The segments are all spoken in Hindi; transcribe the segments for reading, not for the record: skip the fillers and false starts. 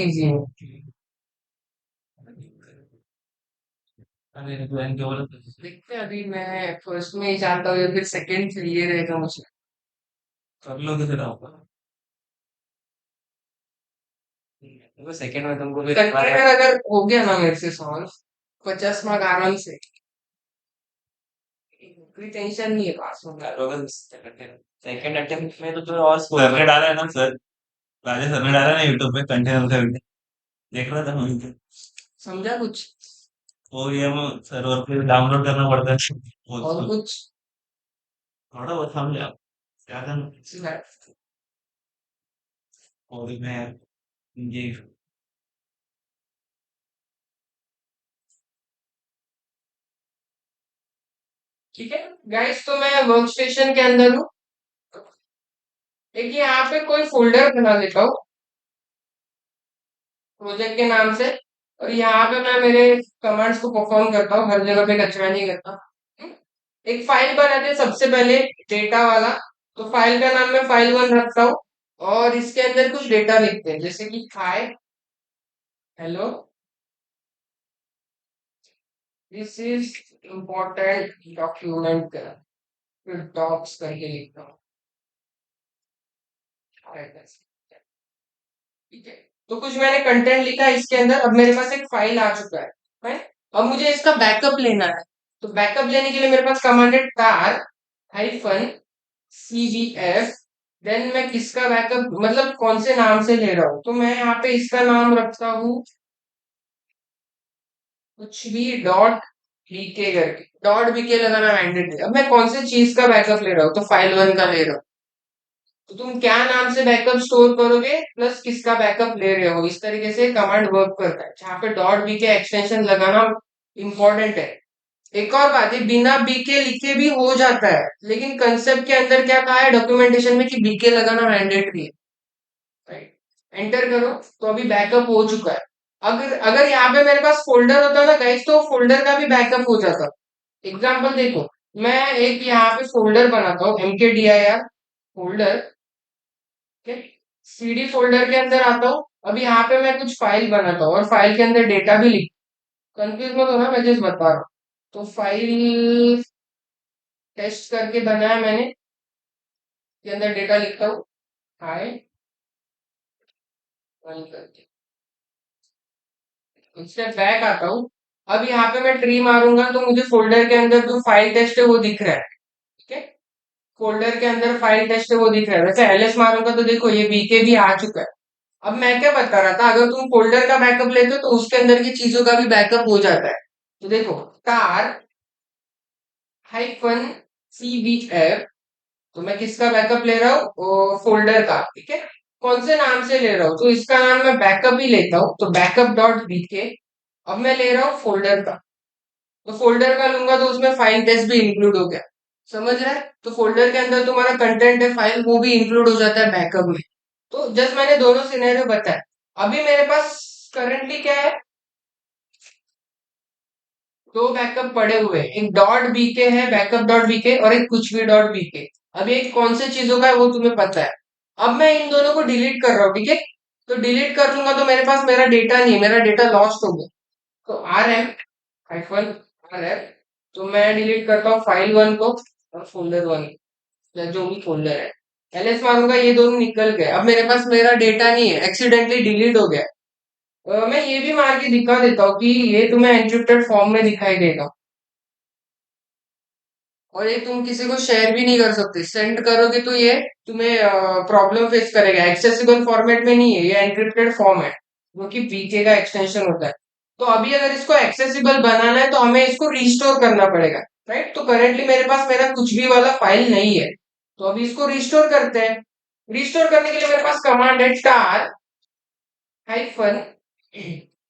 इजी है। अरे प्लान क्या बोला? देखते हैं, अभी मैं फर्स्ट में ही जानता हूँ या फिर सेकंड से ये रहेगा मुझे। कर लो किसे डाउनलोड। तो सेकंड में तुमको भी कंटेनर अगर हो गया ना मेरे से सॉल्व, 50 मार्क आराम से, कोई टेंशन नहीं है, पास होगा। सेकंड अटेम्प्ट में तो तुम्हें और स्कोर सर ने डाला है ना सर। राजा सर ने डाला है ना यूट्यूब पे कंटेनर का वीडियो। देख रहा था मैं। समझा कुछ? वो ये हम सर्वर पे डाउनलोड करना पड़ता है वो और कुछ? थोड़ा बहुत समझ आप क्या करना। सिखा- और मैं ये ठीक है गाइस, तो मैं वर्क स्टेशन के अंदर हूँ। देखिए यहाँ पे कोई फोल्डर बना लेता हूँ प्रोजेक्ट के नाम से, और यहाँ पे मैं मेरे कमांड्स को परफॉर्म करता हूँ, हर जगह पे कचरा नहीं करता। हम्म? एक फाइल बनाते हैं सबसे पहले, डेटा वाला। तो फाइल का नाम मैं फाइल 1 रखता हूँ, और इसके अंदर कुछ डेटा लिखते हैं, जैसे कि hi, hello, this is important document, फिर डॉक्स करके लिखता हूँ। ठीक है, तो कुछ मैंने कंटेंट लिखा है इसके अंदर। अब मेरे पास एक फाइल आ चुका है, right? अब मुझे इसका बैकअप लेना है। तो बैकअप लेने के लिए मेरे पास कमांड है tar -cvf। देन मैं किसका बैकअप, मतलब कौन से नाम से ले रहा हूँ, तो मैं यहाँ पे इसका नाम रखता हूँ कुछ भी डॉट बीके करके। डॉट बीके लगाना मैंडेटरी। अब मैं कौन से चीज का बैकअप ले रहा हूँ, तो फाइल 1 का ले रहा हूँ। तो तुम क्या नाम से बैकअप स्टोर करोगे प्लस किसका बैकअप ले रहे हो, इस तरीके से कमांड वर्क करता है, जहां पे डॉट बीके एक्सटेंशन लगाना इंपॉर्टेंट है। एक और बात है, बिना बीके लिखे भी हो जाता है, लेकिन कंसेप्ट के अंदर क्या कहा है डॉक्यूमेंटेशन में कि बीके लगाना मैंडेटरी है, राइट? एंटर करो, तो अभी बैकअप हो चुका है। अगर अगर यहाँ पे मेरे पास फोल्डर होता ना गाइस, तो फोल्डर का भी बैकअप हो जाता। एग्जाम्पल देखो, मैं एक यहाँ पे फोल्डर बनाता हूँ, mkdir फोल्डर, सीडी फोल्डर के अंदर आता हूँ। अभी यहाँ पे मैं कुछ फाइल बनाता हूँ और फाइल के अंदर डेटा भी लिख, कंफ्यूज मत होना, मैं जस्ट बता रहा हूँ। तो फाइल टेस्ट करके बनाया मैंने, के अंदर डेटा लिखता हूँ हाय, रन करके उससे बैक आता हूँ। अब यहाँ पे मैं ट्री मारूंगा तो मुझे फोल्डर के अंदर जो फाइल टेस्ट है वो दिख रहा है। ठीक है, फोल्डर के अंदर फाइल टेस्ट है वो दिख रहा है। वैसे एलएस मारूंगा तो देखो ये बीके भी आ चुका है। अब मैं क्या बता रहा था, अगर तुम फोल्डर का बैकअप लेते हो तो उसके अंदर की चीजों का भी बैकअप हो जाता है। तो देखो tar -cvf, तो मैं किसका बैकअप ले रहा हूँ, फोल्डर का। ठीक है, कौन से नाम से ले रहा हूँ, तो इसका नाम मैं बैकअप ही लेता हूँ, तो बैकअप डॉट बीके। अब मैं ले रहा हूँ फोल्डर का, तो फोल्डर का लूंगा तो उसमें फाइल टेस्ट भी इंक्लूड हो गया। समझ रहा है? तो फोल्डर के अंदर तुम्हारा कंटेंट है, फाइल, वो भी इंक्लूड हो जाता है बैकअप में। तो जस्ट मैंने दोनों सिनेरियो बताया। अभी मेरे पास करंटली क्या है, दो बैकअप पड़े हुए हैं, एक डॉट बीके है, बैकअप डॉट बीके, और एक कुछ भी डॉट बीके। अब एक कौन से चीजों का है वो तुम्हें पता है। अब मैं इन दोनों को डिलीट कर रहा हूँ, ठीक है? तो डिलीट कर दूंगा तो मेरे पास मेरा डेटा नहीं है, मेरा डेटा लॉस्ट हो गया। तो rm-rf, तो मैं डिलीट करता हूँ फाइल 1 को और फोल्डर 1, या जो भी फोल्डर है। एलएस मारूंगा, ये दोनों निकल गए। अब मेरे पास मेरा डेटा नहीं है, एक्सीडेंटली डिलीट हो गया। मैं ये भी मार के दिखा देता हूँ कि ये तुम्हें एन्क्रिप्टेड फॉर्म में दिखाई देगा, और ये तुम किसी को शेयर भी नहीं कर सकते। सेंड करोगे तो ये तुम्हें प्रॉब्लम फेस करेगा, एक्सेसिबल फॉर्मेट में नहीं है, ये एन्क्रिप्टेड फॉर्म है, जो कि पीके का एक्सटेंशन होता है। तो अभी अगर इसको एक्सेसिबल बनाना है तो हमें इसको रिस्टोर करना पड़ेगा, राइट? तो करेंटली मेरे पास मेरा कुछ भी वाला फाइल नहीं है, तो अभी इसको रिस्टोर करते हैं। रिस्टोर करने के लिए मेरे पास कमांड है tar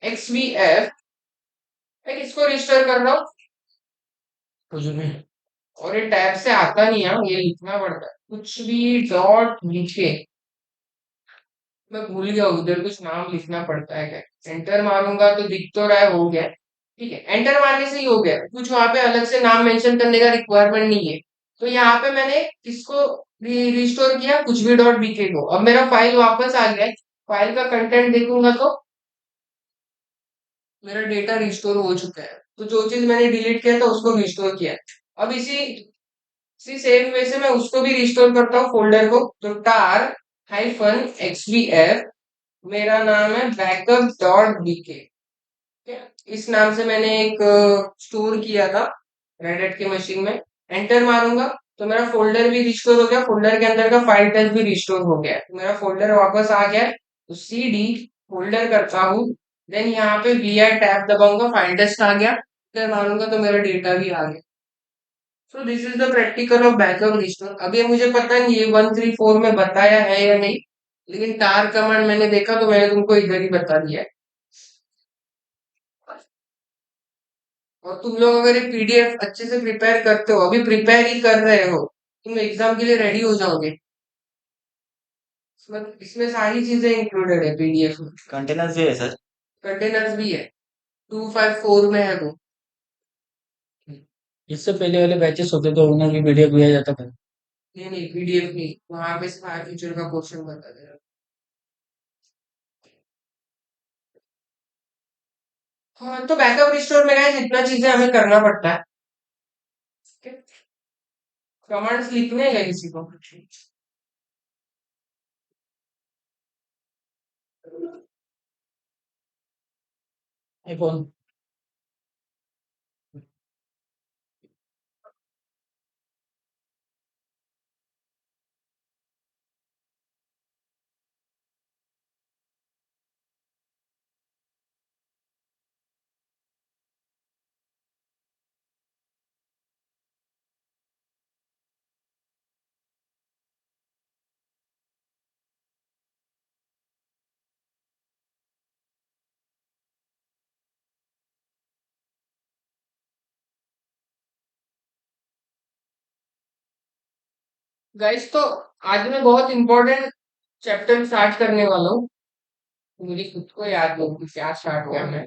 -xvf। मैं इसको रिस्टोर कर रहा हूँ, कुछ भी, और ये टैब से आता नहीं है, ये लिखना पड़ता है कुछ भी डॉट नीचे। मैं भूल गया उधर कुछ नाम लिखना पड़ता है क्या। एंटर मारूंगा तो दिख तो रहा है, हो गया। ठीक है, एंटर मारने से ही हो गया, कुछ वहां पे अलग से नाम मेंशन करने का रिक्वायरमेंट नहीं है। तो यहाँ पे मैंने किसको रिस्टोर किया, कुछ भी डॉट बीके को। अब मेरा फाइल वापस आ गया है। फाइल का कंटेंट देखूंगा तो मेरा डेटा रिस्टोर हो चुका है, तो जो चीज मैंने डिलीट किया था उसको रिस्टोर किया है। अब इसी सेम वे से मैं उसको भी रिस्टोर करता हूँ फोल्डर को, तो टार हाइफन XVF, मेरा नाम है बैकअप डॉट बीके, इस नाम से मैंने एक स्टोर किया था रेडिट की मशीन में। एंटर मारूंगा तो मेरा फोल्डर भी रिस्टोर हो गया, फोल्डर के अंदर का फाइल टाइप भी रिस्टोर हो गया है, तो मेरा फोल्डर वापस आ गया है। तो CD फोल्डर करता हूँ, देन यहाँ पे VI टैब दबाऊंगा, फाइल टेस्ट आ गया, एंटर मारूंगा तो मेरा डेटा भी आ गया। So this is the practical of backup restore. अभी मुझे पता नहीं ये 134 में बताया है या नहीं, लेकिन टार कमांड मैंने देखा तो मैंने तुमको इधर ही बता दिया है। और तुम लोग अगर ये PDF अच्छे से प्रिपेयर करते हो, अभी प्रिपेयर ही कर रहे हो, तुम एग्जाम के लिए रेडी हो जाओगे। इसमें सारी चीजें इंक्लूडेड है PDF में। कंटेनर्स भी है सर। कंटेनर्स भी है, 254 में है वो। इससे पहले वाले बैचेस होते तो उन्हें भी वीडियो दिया जाता था। नहीं नहीं, PDF नहीं, वहां पे सिर्फ फ्यूचर का क्वेश्चन बता दे रहा। हाँ, तो बैकअप रिस्टोर में गाइस इतना चीजें हमें करना पड़ता है। कमांड्स लिखने हैं किसी को? आईफोन। गाइस तो आज मैं बहुत इंपॉर्टेंट चैप्टर स्टार्ट करने वाला हूँ, मुझे खुद को याद नहीं कि क्या स्टार्ट किया मैं।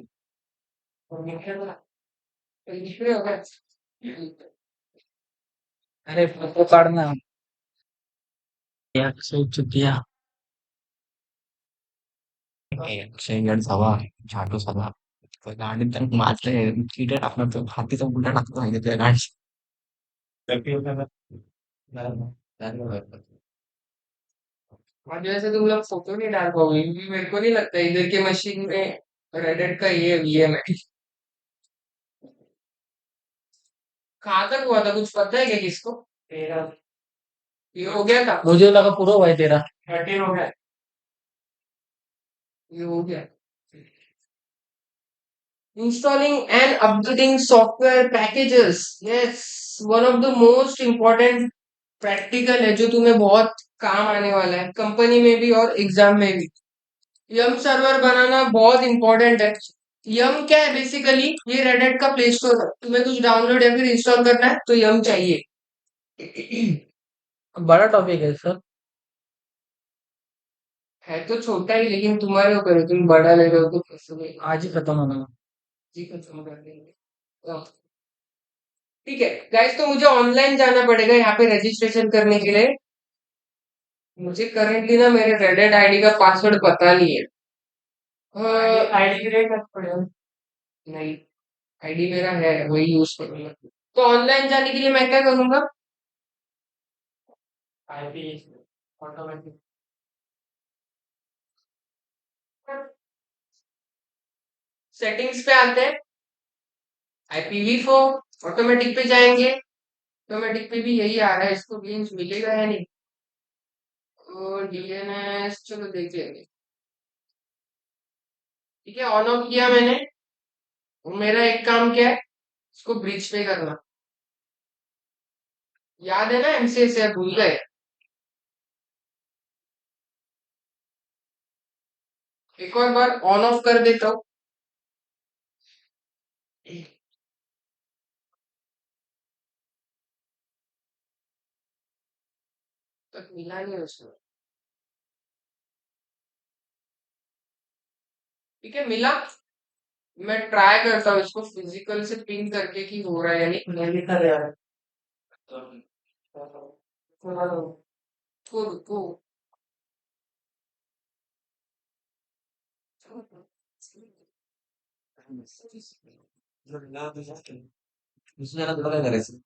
और लिख रहे हो ना? तो लिख रहे हो क्या? अरे फोटो काढना या सोच चुकी है। शेंगड सभा झाटू सभा गाडी तर मारते चिटे टाकणार तो हातीचा उलटा टाकतो माहिती त्या गाडी आज वैसे तुम लोग फोटो नहीं डाल पाओगे क्योंकि मेरे को नहीं लगता इधर की मशीन में रेडिट का ये VM है। कहाँ तक हुआ था कुछ पता है क्या किसको? ये हो गया था, मुझे लगा पूरा हुआ है तेरा। 13 हो गया, ये हो गया। Installing and updating software packages. Yes, one of the most important practical है जो तुम्हें बहुत काम आने वाला है कंपनी में भी और एग्जाम में भी। यम सर्वर बनाना बहुत इंपॉर्टेंट है। यम क्या है बेसिकली? ये रेडिट का प्ले स्टोर है, तुम्हें कुछ डाउनलोड या फिर इंस्टॉल करना है तो यम चाहिए। बड़ा टॉपिक है सर। है तो छोटा ही, लेकिन तुम्हारे ऊपर है, तुम बड़ा ले रहे हो तो कैसे भी आज ही खत्म होना। जी खत्म कर देंगे। हाँ, ठीक है गाइस, तो मुझे ऑनलाइन जाना पड़ेगा यहाँ पे रजिस्ट्रेशन करने के लिए। मुझे करेंटली ना मेरे रेडिट आईडी का पासवर्ड पता नहीं है। आईडी क्रिएट करना पड़ेगा। नहीं, आईडी मेरा है, वही यूज करूंगा। तो ऑनलाइन जाने के लिए मैं क्या करूंगा? आईपी ऑटोमेटिक सेटिंग्स पे आते हैं, IPv4 ऑटोमेटिक पे जाएंगे। ऑटोमेटिक पे भी यही आ रहा है, इसको रेंज मिलेगा या नहीं? और DNS चलो देख लेंगे। ठीक है, ऑन ऑफ किया मैंने। और मेरा एक काम क्या है, इसको ब्रिज पे करना। याद है ना MCS या भूल गए? एक और बार ऑन ऑफ कर देता हूँ। तक मिला नहीं उसमें। ठीक है, मिला। मैं ट्राई करता हूँ इसको फिजिकल से पिन करके कि हो रहा है या नहीं। मैं लिखा रहा है। रुको रुको, दुसऱ्याला तुला काय करायचं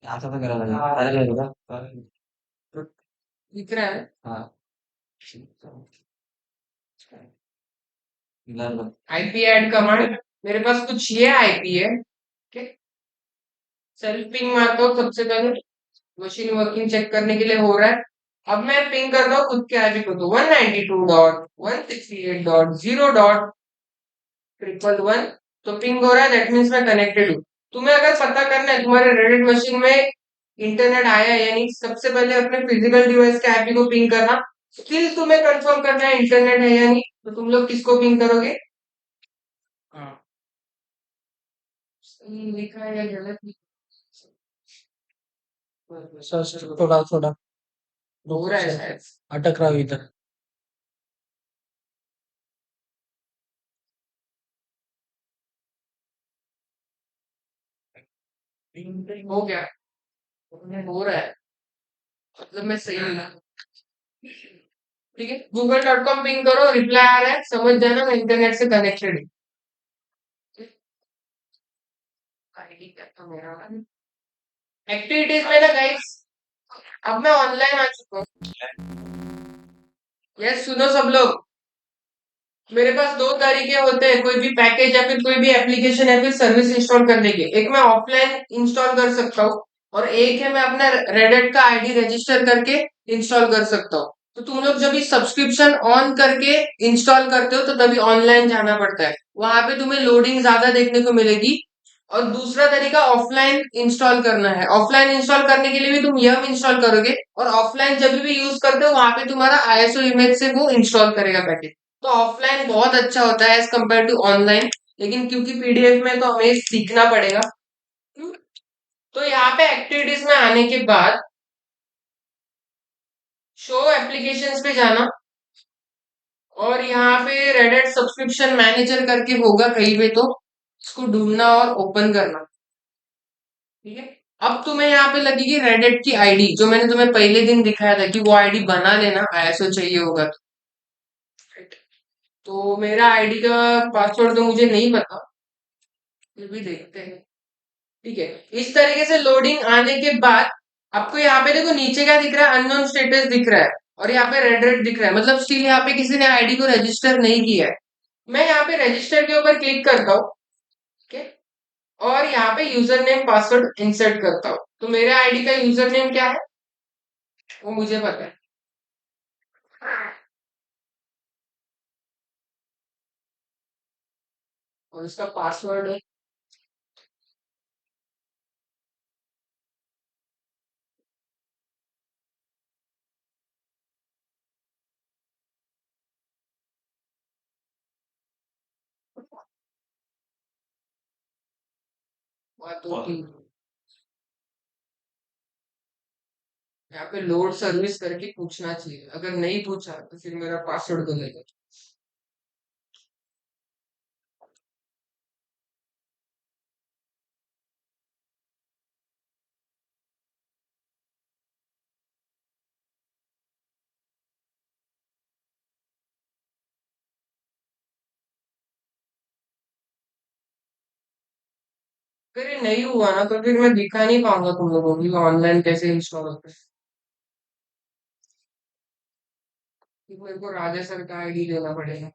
आता पण करायला लागेल करायला लागेल का दिख रहा है हाँ ला आईपी ऐड कमांड मेरे पास कुछ ये आईपी है ठीक सेल्फ पिंग मारता हूँ सबसे पहले मशीन वर्किंग चेक करने के लिए हो रहा है अब मैं पिंग करता हूँ खुद के आईपी को तो 192.168.0.111 तो पिंग हो रहा है दैट मीन्स मैं कनेक्टेड हूँ तुम्हें अगर पता करना है तुम्हारे रेडिट मशीन में इंटरनेट आया है यानी सबसे पहले अपने फिजिकल डिवाइस के आईपी को पिंग करना स्टिल तुम्हें कंफर्म करना है इंटरनेट है या नहीं तो तुम लोग किसको पिंग करोगे हाँ सही लिखा है या गलत सर सर थोड़ा थोड़ा हो रुको रहा है सर शायद अटक रहा है इधर हो गया हो रहा है मतलब मैं सही हूँ ना ठीक है google.com पिंग करो रिप्लाई आ रहा है समझ जाना मैं इंटरनेट से कनेक्टेड हूँ आईडी क्या था मेरा एक्टिविटीज में ना गाइस अब मैं ऑनलाइन आ चुका हूँ यस सुनो सब लोग मेरे पास दो तरीके होते हैं कोई भी पैकेज या फिर कोई भी एप्लीकेशन या फिर सर्विस इंस्टॉल करने के एक मैं ऑफलाइन इंस्टॉल कर सकता हूँ और एक है मैं अपना रेडिट का आईडी रजिस्टर करके इंस्टॉल कर सकता हूँ तो तुम लोग जब भी सब्सक्रिप्शन ऑन करके इंस्टॉल करते हो तो तभी ऑनलाइन जाना पड़ता है वहां पे तुम्हें लोडिंग ज्यादा देखने को मिलेगी और दूसरा तरीका ऑफलाइन इंस्टॉल करना है ऑफलाइन इंस्टॉल करने के लिए भी तुम यम इंस्टॉल करोगे और ऑफलाइन जब भी यूज करते हो वहां पे तुम्हारा आईएसओ इमेज से वो इंस्टॉल करेगा पैकेज तो ऑफलाइन बहुत अच्छा होता है एज कम्पेयर टू ऑनलाइन लेकिन क्योंकि पीडीएफ में तो हमें सीखना पड़ेगा तो यहाँ पे एक्टिविटीज में आने के बाद शो एप्लीकेशंस पे जाना और यहाँ पे रेडिट सब्सक्रिप्शन मैनेजर करके होगा कहीं पे तो उसको ढूंढना और ओपन करना ठीक है अब तुम्हें यहाँ पे लगेगी रेडिट की आईडी जो मैंने तुम्हें पहले दिन दिखाया था कि वो आईडी बना लेना आईएसओ चाहिए होगा तो मेरा आईडी का पासवर्ड तो मुझे नहीं पता फिर भी देखते हैं ठीक है इस तरीके से लोडिंग आने के बाद आपको यहाँ पे देखो नीचे क्या दिख रहा है अननोन स्टेटस दिख रहा है और यहाँ पे रेड रेड दिख रहा है मतलब स्टिल यहाँ पे किसी ने आईडी को रजिस्टर नहीं किया है मैं यहाँ पे रजिस्टर के ऊपर क्लिक करता हूँ ठीक है और यहाँ पे यूजर नेम पासवर्ड इंसर्ट करता हूँ तो मेरे आईडी का यूजर नेम क्या है वो मुझे पता है और इसका पासवर्ड है 1 2 3 यहाँ पे लोड सर्विस करके पूछना चाहिए अगर नहीं पूछा तो फिर मेरा पासवर्ड गलत है अगर ये नहीं हुआ ना तो फिर मैं दिखा नहीं पाऊंगा तुम लोगों को ऑनलाइन कैसे इंस्टॉल होता है फिर मेरे को राजा सर का आईडी देना पड़ेगा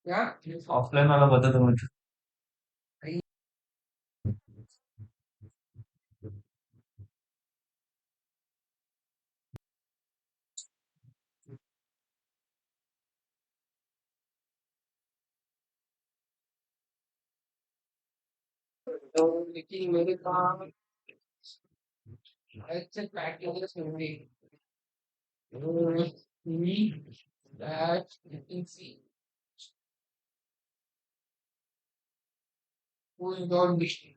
क्या? ऑफलाइन वाला बता दो मुझे। तो लेकिन मेरे पास अच्छे पैकेजेस होंगे। That you can see who is not listening.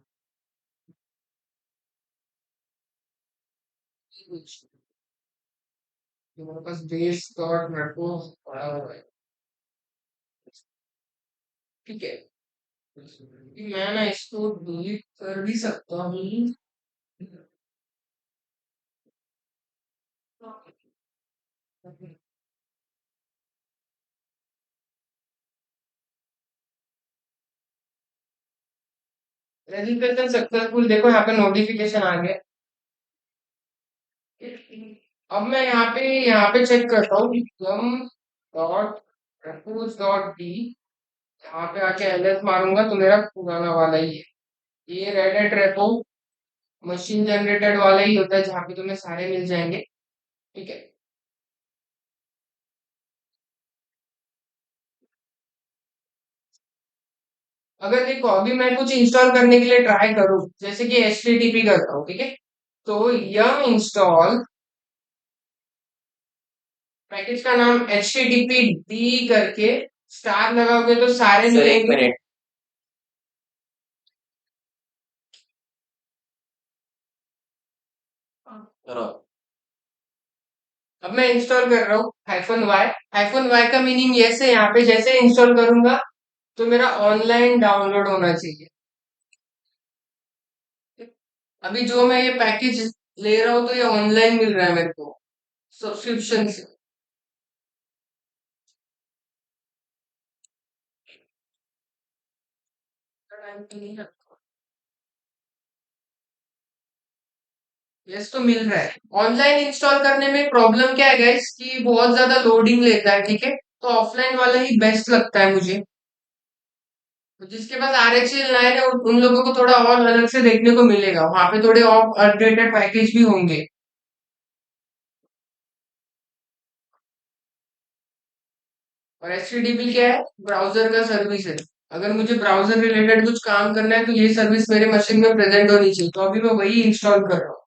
तुम्हारे पास बेस डॉट नेटको पड़ा हुआ है। ठीक है, कि मैं ना इसको डिलीट कर भी सकता हूँ। रजिस्ट्रेशन सक्सेसफुल, देखो यहाँ पे नोटिफिकेशन आ गया। अब मैं यहाँ पे चेक करता हूँ कि यम डॉट रेपोज डॉट डी, यहाँ पे आके एलएस मारूंगा तो मेरा पुराना वाला ही है। ये रेडिट रेपो मशीन जनरेटेड वाला ही होता है जहाँ पे तुम्हें सारे मिल जाएंगे। ठीक है, अगर देखो अभी मैं कुछ इंस्टॉल करने के लिए ट्राई करूँ, जैसे कि HTTP करता हूँ, ठीक है, तो यम इंस्टॉल पैकेज का नाम HTTP डी करके स्टार लगाओगे तो सारे सर एक मिलेंगे। मिनट। करो। अब मैं इंस्टॉल कर रहा हूँ -y। -y का मीनिंग यस है, यहाँ पे जैसे इंस्टॉल करूंगा तो मेरा ऑनलाइन डाउनलोड होना चाहिए। अभी जो मैं ये पैकेज ले रहा हूँ तो ये ऑनलाइन मिल रहा है मेरे को सब्सक्रिप्शन से। यस तो मिल रहा है। ऑनलाइन इंस्टॉल करने में प्रॉब्लम क्या है गाइस कि बहुत ज्यादा लोडिंग लेता है, ठीक है, तो ऑफलाइन वाला ही बेस्ट लगता है मुझे। तो जिसके पास RHEL 9 है उन लोगों को थोड़ा और अलग से देखने को मिलेगा, वहां पे थोड़े और अपडेटेड पैकेज भी होंगे। और HTTP क्या है? ब्राउजर का सर्विस है। अगर मुझे ब्राउजर रिलेटेड कुछ काम करना है तो ये सर्विस मेरे मशीन में प्रेजेंट होनी चाहिए, तो अभी मैं वही इंस्टॉल कर रहा हूँ।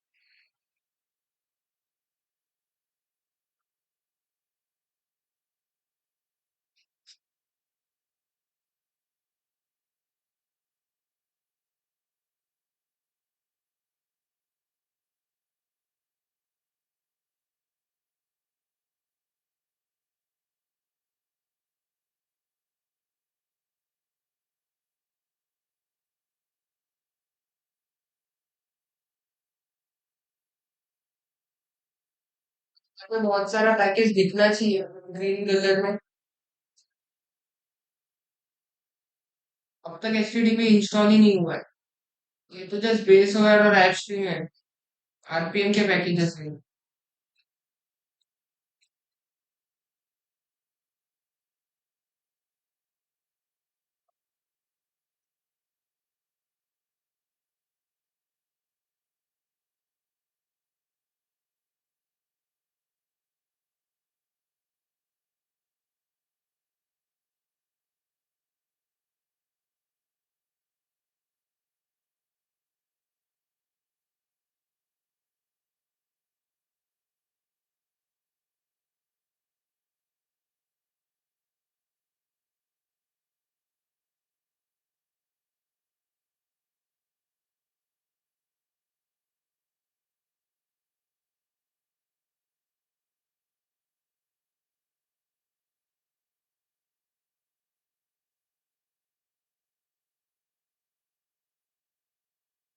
इसमें बहुत सारा पैकेज दिखना चाहिए ग्रीन कलर में। अब तक HTTP इंस्टॉल ही नहीं हुआ है, ये तो जस्ट बेसवेयर और ऐप स्ट्रीम है, RPM के पैकेजेस हैं।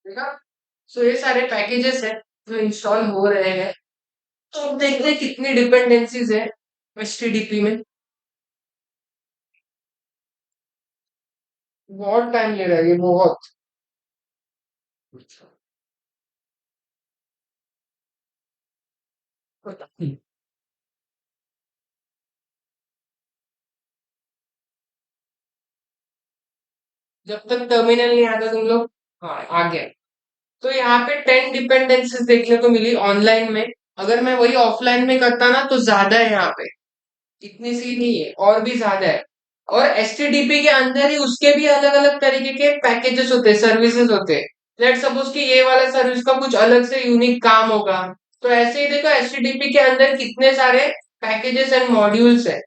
देखा, सो ये सारे पैकेजेस है जो इंस्टॉल हो रहे हैं। तो अब देखते हैं कितनी डिपेंडेंसीज है HTTP में। बहुत टाइम ले रहा है ये, बहुत। जब तक टर्मिनल नहीं आता तुम लोग, हाँ आ गया। तो यहाँ पे 10 डिपेंडेंसीज देखने को मिली ऑनलाइन में। अगर मैं वही ऑफलाइन में करता ना तो ज्यादा है यहाँ पे, इतनी सी नहीं है, और भी ज्यादा है। और एचटीटीपी के अंदर ही उसके भी अलग अलग तरीके के पैकेजेस होते हैं, सर्विसेज होते हैं। लेट सपोज कि ये वाला सर्विस का कुछ अलग से यूनिक काम होगा, तो ऐसे ही देखो एचटीटीपी के अंदर कितने सारे पैकेजेस एंड मॉड्यूल्स है।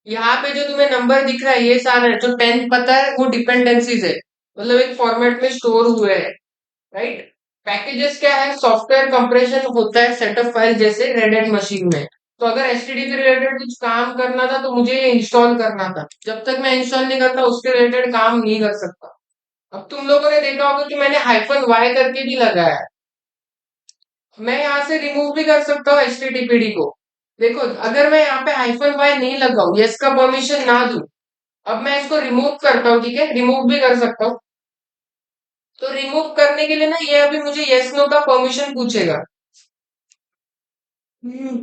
यहाँ पे जो तुम्हें नंबर दिख रहा है ये सारे जो 10 पता है वो डिपेंडेंसीज है, मतलब एक फॉर्मेट में स्टोर हुए हैं, राइट। पैकेजेस क्या है, सॉफ्टवेयर कंप्रेशन होता है सेटअप फाइल जैसे रेड एट मशीन में। तो अगर एचटीटीपी रिलेटेड कुछ काम करना था तो मुझे ये इंस्टॉल करना था, जब तक मैं इंस्टॉल नहीं करता उसके रिलेटेड काम नहीं कर सकता। अब तुम लोगों ने देखा होगा कि मैंने हाइफन वाई करके भी लगाया है। मैं यहाँ से रिमूव भी कर सकता हूँ एचटीटीपीडी को। देखो अगर मैं यहाँ पे हाइफन वाई नहीं लगाऊं, यस का परमिशन ना दूं, अब मैं इसको रिमूव करता हूँ, ठीक है, रिमूव भी कर सकता हूँ। तो रिमूव करने के लिए ना ये अभी मुझे यस नो का परमिशन पूछेगा। हम्म,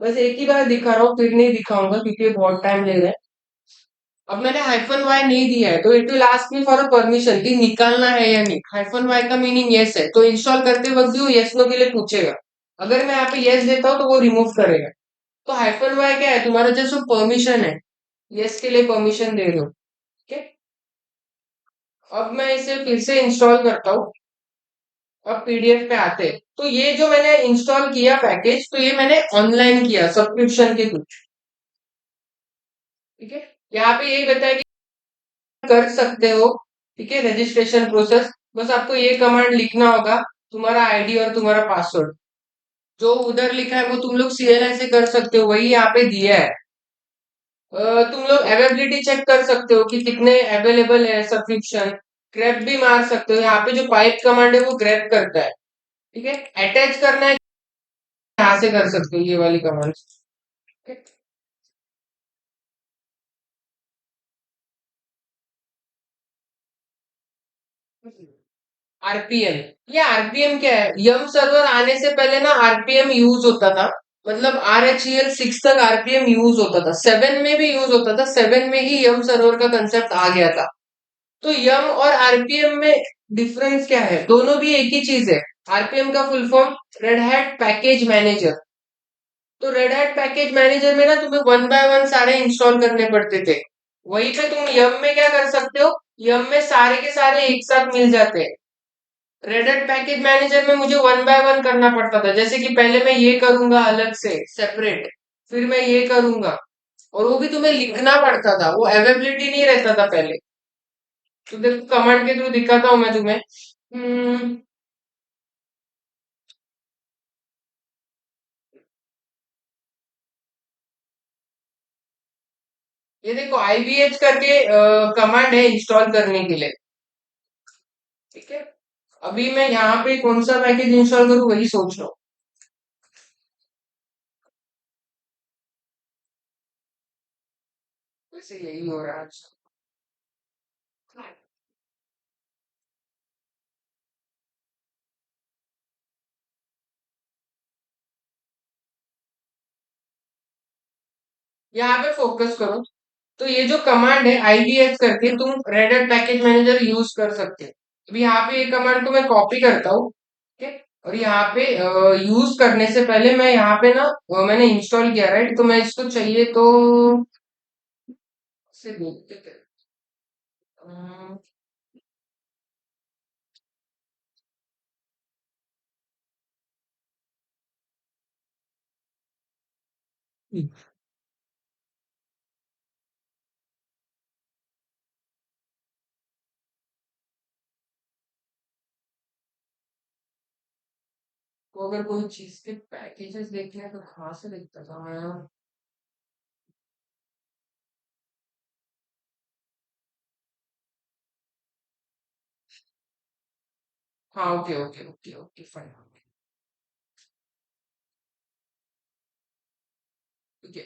बस एक ही बार दिखा रहा हूँ, फिर नहीं दिखाऊंगा क्योंकि ये बहुत टाइम ले रहा है। अब मैंने हाइफन वाई नहीं दिया है तो it will ask me for a permission कि निकालना है या नहीं। हाइफन वाई का मीनिंग यस है, तो इंस्टॉल करते वक्त भी वो यस नो के लिए पूछेगा। अगर मैं यहाँ पे यस देता हूँ तो वो रिमूव करेगा। तो हाइफन वाई क्या है, तुम्हारा जैसे परमिशन है, यस के लिए परमिशन दे रहे हो, ठीक है। अब मैं इसे फिर से इंस्टॉल करता हूँ। अब पीडीएफ पे आते हैं तो ये जो मैंने इंस्टॉल किया पैकेज, तो ये मैंने ऑनलाइन किया सब्सक्रिप्शन के थ्रू, ठीक है। यहाँ पे यही बताया कि कर सकते हो, ठीक है, रजिस्ट्रेशन प्रोसेस। बस आपको ये कमांड लिखना होगा, तुम्हारा आईडी और तुम्हारा पासवर्ड जो उधर लिखा है वो तुम लोग सीएलआई से कर सकते हो, वही यहाँ पे दिया है। तुम लोग अवेलेबिलिटी चेक कर सकते हो कि कितने अवेलेबल है सब्सक्रिप्शन। ग्रैब भी मार सकते हो, यहाँ पे जो पाइप कमांड है वो ग्रैब करता है, ठीक है। अटैच करना है, यहाँ से कर सकते हो ये वाली कमांड, आरपीएम। ये आरपीएम क्या है, यम सर्वर आने से पहले ना आरपीएम यूज होता था। मतलब RHEL 6 तक आरपीएम यूज होता था, 7 में भी यूज होता था, 7 में ही यम सर्वर का कंसेप्ट आ गया था। तो यम और आरपीएम में डिफरेंस क्या है, दोनों भी एक ही चीज है। आरपीएम का full form red hat package manager. तो रेड हैट पैकेज मैनेजर में ना तुम्हें वन बाय वन सारे इंस्टॉल करने पड़ते थे। वहीं पे तुम यम में क्या कर सकते हो, यम में सारे के सारे एक साथ मिल जाते हैं। रेड हैट पैकेज मैनेजर में मुझे वन बाय वन करना पड़ता था, जैसे कि पहले मैं ये करूंगा अलग से सेपरेट, फिर मैं ये करूंगा, और वो भी तुम्हें लिखना पड़ता था, वो अवेलेबिलिटी नहीं रहता था पहले। तो देखो कमांड के थ्रू दिखाता हूँ मैं तुम्हें। हम्म, ये देखो IBH करके कमांड है इंस्टॉल करने के लिए, ठीक है। अभी मैं यहाँ पे कौन सा पैकेज इंस्टॉल करूँ वही सोच रहा हूँ। वैसे यही हो रहा है आज। यहाँ पे फोकस करो। तो ये जो कमांड है IBH करके तुम red hat package manager use कर सकते हो। अभी यहाँ पे ये कमांड को मैं कॉपी करता हूँ, ठीक है। और यहाँ पे यूज करने से पहले मैं यहाँ पे ना मैंने इंस्टॉल किया, राइट, तो मैं इसको चाहिए तो से बोलते थे। अम, तो अगर कोई चीज के पैकेजेस देखने हैं तो कहाँ से देखता था मैं। हाँ okay okay okay okay fine, ठीक है।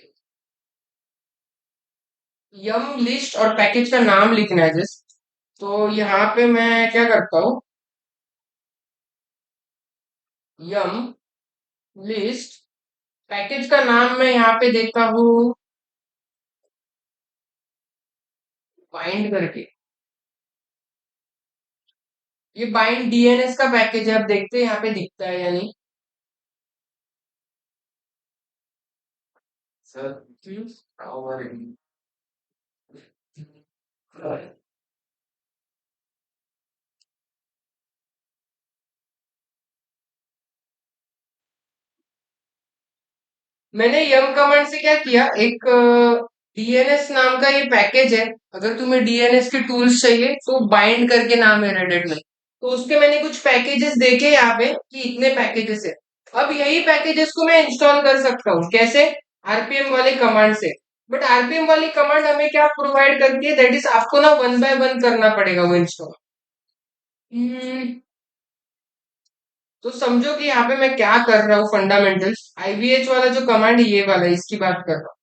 यम लिस्ट और पैकेज का नाम लिखना है जस्ट। तो यहाँ पे मैं क्या करता हूँ, यम लिस्ट, पैकेज का नाम मैं यहाँ पे देता हूँ फाइंड करके, ये बाइंड डीएनएस का पैकेज है, अब देखते हैं यहाँ पे दिखता है या नहीं। सर मैंने यम कमांड से क्या किया, एक डीएनएस नाम का ये पैकेज है। अगर तुम्हें डीएनएस के टूल्स चाहिए तो बाइंड करके नाम है रेडिट में, तो उसके मैंने कुछ पैकेजेस देखे यहाँ पे कि इतने पैकेजेस है। अब यही पैकेजेस को मैं इंस्टॉल कर सकता हूँ, कैसे? आरपीएम वाले कमांड से। बट आरपीएम वाली कमांड हमें क्या प्रोवाइड करती है, दैट इज आपको ना वन बाय वन करना पड़ेगा वो इंस्टॉल। तो समझो कि यहाँ पे मैं क्या कर रहा हूँ, फंडामेंटल्स आईवीएच वाला जो कमांड है ये वाला, इसकी बात कर रहा हूँ।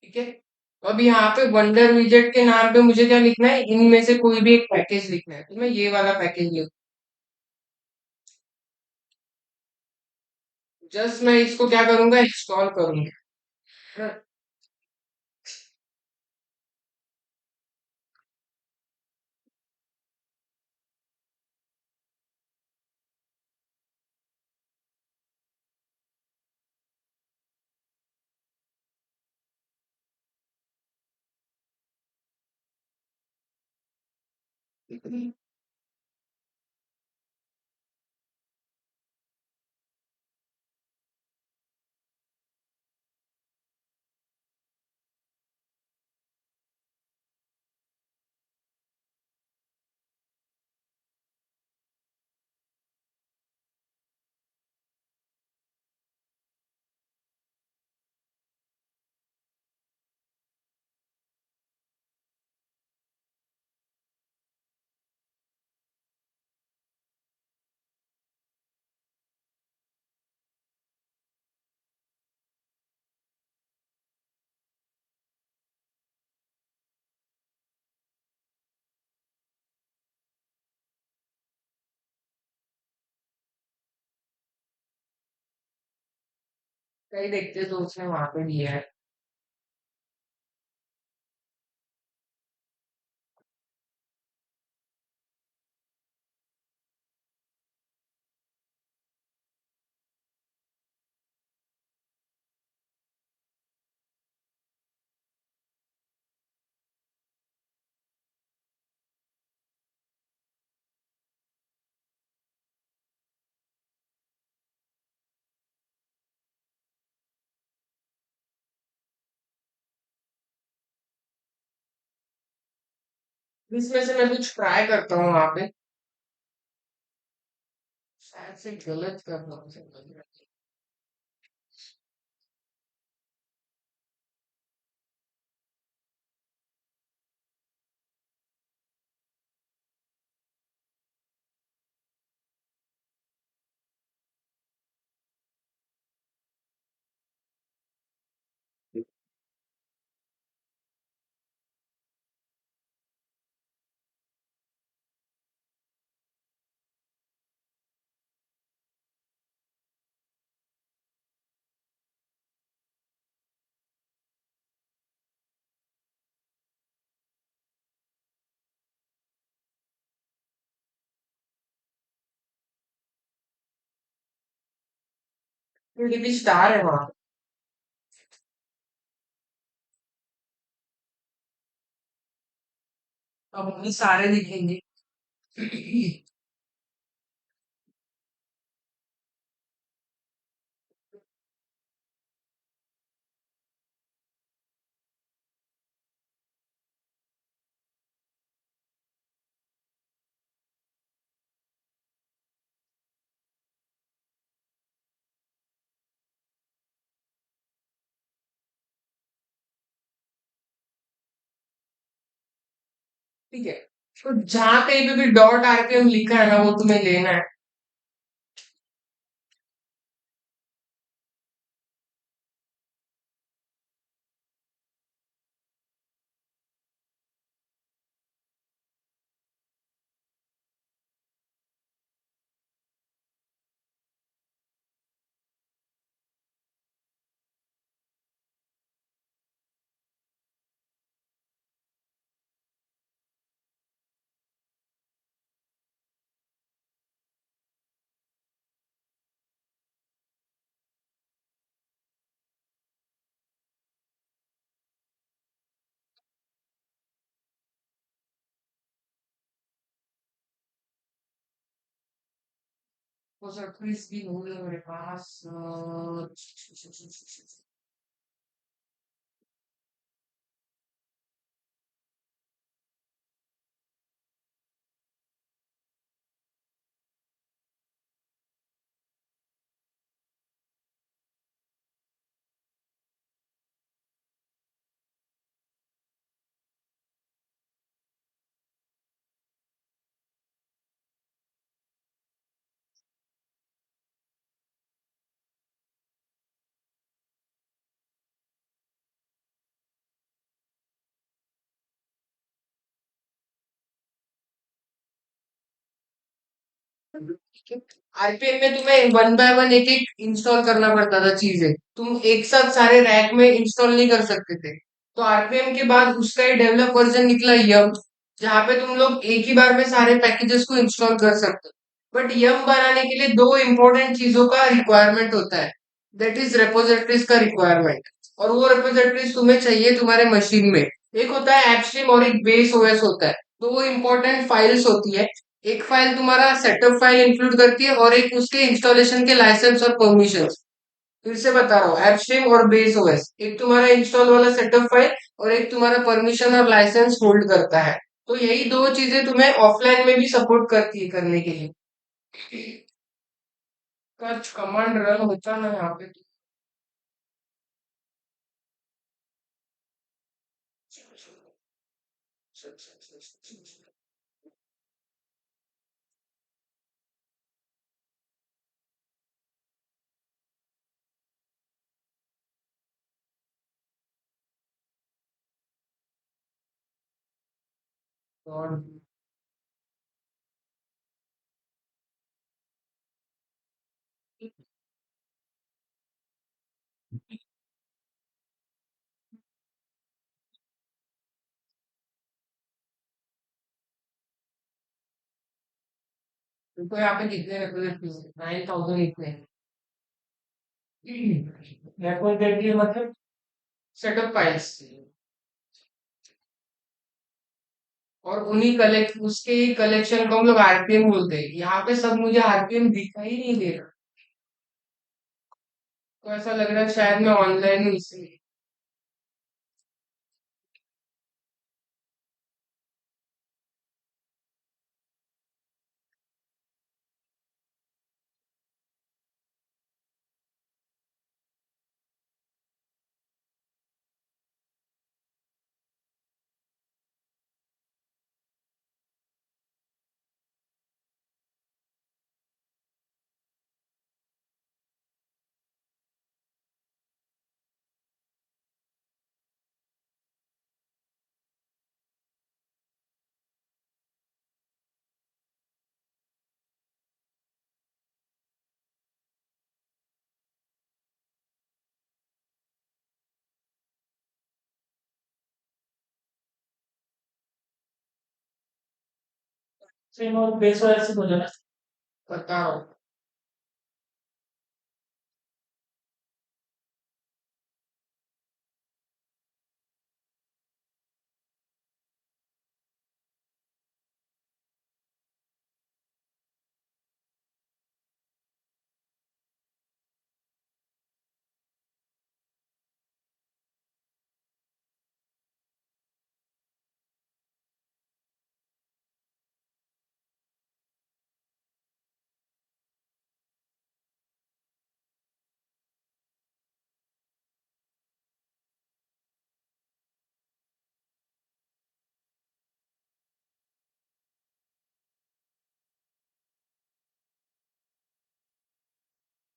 ठीक है, अब यहाँ पे वंडर विजेट के नाम पे मुझे क्या लिखना है, इनमें से कोई भी एक पैकेज लिखना है, तो मैं ये वाला पैकेज लिख, जस्ट मैं इसको क्या करूंगा, इंस्टॉल करूंगा। कहीं देखते तो उसने वहां पे दिया है। इसमें से मैं कुछ ट्राई करता हूँ वहां पे, शायद से गलत कर रहा हूँ। डीबी स्टार है वहां पे। अब अपने सारे दिखेंगे। ठीक है, तो जहां कहीं पे भी डॉट आरपीएम लिखा है ना, वो तुम्हें लेना है। वो सरप्राइज भी होंगे मेरे पास आरपीएम में तुम्हें वन बाय वन एक एक इंस्टॉल करना पड़ता था चीजें। तुम एक साथ सारे रैक में इंस्टॉल नहीं कर सकते थे। तो आरपीएम के बाद उसका ही डेवलप वर्जन निकला यम, जहाँ पे तुम लोग एक ही बार में सारे पैकेजेस को इंस्टॉल कर सकते हो। बट यम बनाने के लिए दो इंपॉर्टेंट चीजों का रिक्वायरमेंट होता है। दैट इज रेपोजिटरीज का रिक्वायरमेंट। और वो रेपोजिटरीज तुम्हें चाहिए तुम्हारे मशीन में। एक होता है एपस्ट्रीम और एक बेस ओएस होता है। तो वो इंपॉर्टेंट फाइल्स होती है। एक फाइल तुम्हारा सेटअप फाइल इंक्लूड करती है और एक उसके इंस्टॉलेशन के लाइसेंस और परमिशंस। फिर से बता रहा हूँ, एपस्ट्रीम और बेस ओएस, एक तुम्हारा इंस्टॉल वाला सेटअप फाइल और एक तुम्हारा परमिशन और लाइसेंस होल्ड करता है। तो यही दो चीजें तुम्हें ऑफलाइन में भी सपोर्ट करती है करने के लिए। कुछ कमांड रन होता ना यहाँ पे। और तो यहाँ पे कितने रिप्रेजेंटेटिव 9000 इतने रिप्रेजेंटेटिव मतलब सेटअप फाइल्स। और उन्हीं कलेक्ट उसके ही कलेक्शन को हम लोग आरपीएम बोलते हैं। यहाँ पे सब मुझे आरपीएम दिखाई नहीं दे रहा। तो ऐसा लग रहा है शायद मैं ऑनलाइन हूँ इसलिए। सेम और बेस वाला से बोलो ना। बता रहा हूँ।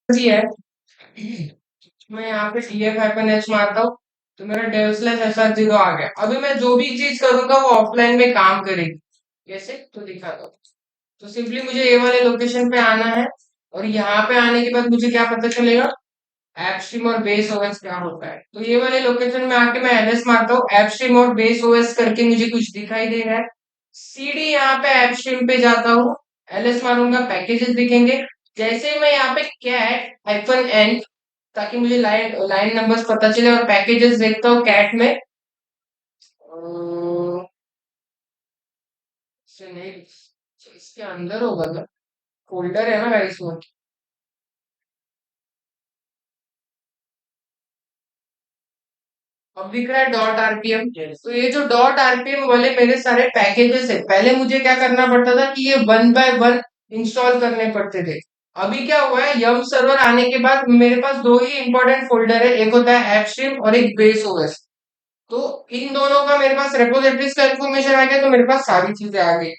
जी है। मैं यहाँ पे TF-H मारता हूँ। तो मेरा डेव/SR0 आ गया। अभी मैं जो भी चीज करूंगा वो ऑफलाइन में काम करेगी। कैसे तो दिखाता हूँ। तो सिंपली मुझे ये वाले लोकेशन पे आना है। और यहाँ पे आने के बाद मुझे क्या पता चलेगा, एपस्ट्रीम और बेस ओएस क्या होता है। तो ये वाले लोकेशन में आके मैं एलएस मारता हूँ, एपस्ट्रीम और बेस ओएस करके मुझे कुछ दिखाई दे रहा है। सीडी यहाँ पे एपस्ट्रीम पे जाता हूँ, एलएस मारूंगा, पैकेजेस दिखेंगे। जैसे ही मैं यहाँ पे कैट-एन, ताकि मुझे लाइन लाइन नंबर्स पता चले, और पैकेजेस देखता हूँ कैट में। से नहीं, इसके अंदर होगा ना, फोल्डर है ना गाइस। अब दिख रहा है डॉट आरपीएम। तो ये जो डॉट आरपीएम वाले मेरे सारे पैकेजेस है, पहले मुझे क्या करना पड़ता था कि ये वन बाय वन इंस्टॉल करने पड़ते थे। अभी क्या हुआ है, यम सर्वर आने के बाद मेरे पास दो ही इंपॉर्टेंट फोल्डर है, एक होता है एपस्ट्रीम और एक बेस ओएस। तो इन दोनों का मेरे पास रेपोजिटरीज का इन्फॉर्मेशन आ गया, तो मेरे पास सारी चीजें आ गई।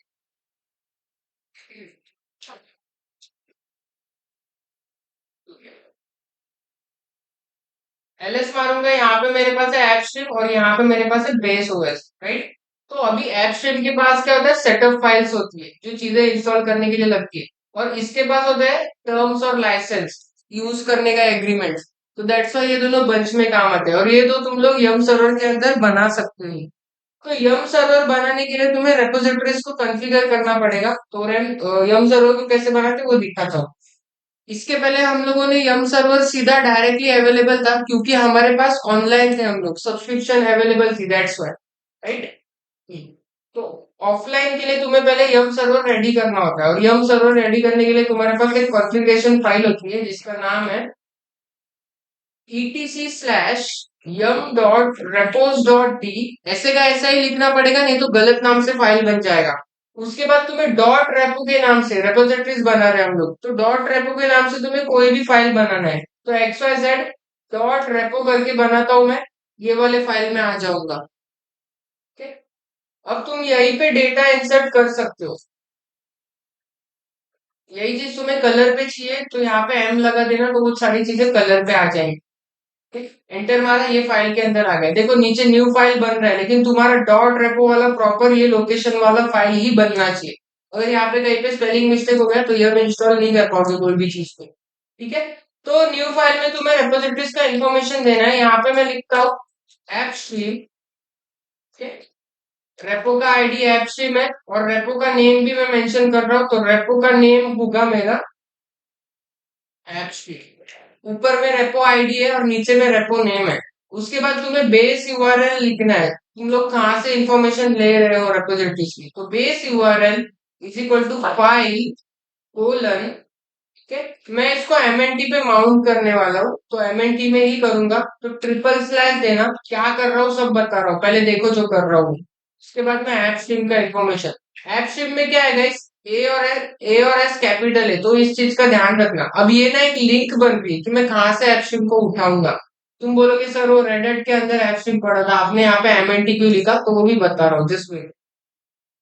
एलएस मारूंगा, यहाँ पे मेरे पास है ऐप स्ट्रीम और यहाँ पे मेरे पास है बेस ओएस, राइट। तो अभी ऐप स्ट्रीम के पास क्या होता है, सेटअप फाइल्स होती है जो चीजें इंस्टॉल करने के लिए लगती है, और इसके पास होता है टर्म्स और लाइसेंस यूज करने का एग्रीमेंट। तो दैट्स वाई ये दोनों बंच में काम आते हैं, और ये तो तुम लोग यम सर्वर के अंदर बना सकते हो। तो यम सर्वर बनाने के लिए तुम्हें रेपोजिटरीज को कॉन्फ़िगर करना पड़ेगा। तो यम सर्वर को कैसे बनाते हैं वो दिखाता हूँ। इसके पहले हम लोगों ने यम सर्वर सीधा डायरेक्टली अवेलेबल था, क्योंकि हमारे पास ऑनलाइन थे, हम लोग सब्सक्रिप्शन अवेलेबल थी, दैट्स व्हाई, राइट। तो ऑफलाइन के लिए तुम्हें पहले यम सर्वर रेडी करना होता है, और यम सर्वर रेडी करने के लिए तुम्हारे पास एक कॉन्फ़िगरेशन फाइल होती है जिसका नाम है etc/yum.repos.d। ऐसे का ऐसा ही लिखना पड़ेगा, नहीं तो गलत नाम से फाइल बन जाएगा। उसके बाद तुम्हें डॉट रेपो के नाम से, रेपोजिटरीज बना रहे हैं हम लोग, तो डॉट रेपो के नाम से तुम्हें कोई भी फाइल बनाना है, तो XYZ डॉट रेपो करके बनाता हूं मैं, ये वाले फाइल में आ जाऊंगा। ठीक है, अब तुम यहीं पे डेटा इंसर्ट कर सकते हो। यही चीज तुम्हें कलर पे चाहिए तो यहाँ पे एम लगा देना, तो वो सारी चीजें कलर पे आ जाएंगी। एंटर मारा, ये फाइल के अंदर आ गए। देखो नीचे न्यू फाइल बन रहा है, लेकिन तुम्हारा डॉट रेपो वाला प्रॉपर ये लोकेशन वाला फाइल ही बनना चाहिए। अगर यहाँ पे कहीं पे स्पेलिंग मिस्टेक हो गया तो ये इंस्टॉल नहीं कर पाओगे कोई भी चीज को। ठीक है, तो न्यू फाइल में तुम्हें रेपोजिटरीज का इंफॉर्मेशन देना है। यहाँ पे मैं लिखता हूँ ऐप स्ट्रीम, रेपो का आईडी ऐप स्ट्रीम है, और रेपो का नेम भी मैं मेंशन कर रहा हूँ, तो रेपो का नेम होगा मेरा ऐप स्ट्रीम। ऊपर में रेपो आईडी है और नीचे में रेपो नेम है। उसके बाद तुम्हें बेस यूआरएल लिखना है, तुम लोग कहाँ से इंफॉर्मेशन ले रहे हो रेपोजिटरीज की। तो base URL is equal to file colon, ठीक है। मैं इसको एमएनटी पे माउंट करने वाला हूँ, तो एमएनटी में ही करूंगा, तो ट्रिपल स्लैश देना। क्या कर रहा हूँ सब बता रहा हूँ, पहले देखो जो कर रहा हूँ। उसके बाद में ऐप स्ट्रीम का इंफॉर्मेशन। ऐप स्ट्रीम में क्या है गाइस, ए और एस कैपिटल है, तो इस चीज का ध्यान रखना। अब ये ना एक लिंक बन रही है कि मैं कहाँ से ऐप स्ट्रीम को उठाऊंगा। तुम बोलोगे सर वो रेडिट के अंदर ऐप स्ट्रीम पड़ा था, आपने यहाँ पे एमएनटी क्यों लिखा, तो वो भी बता रहा हूँ, जस्ट वेट।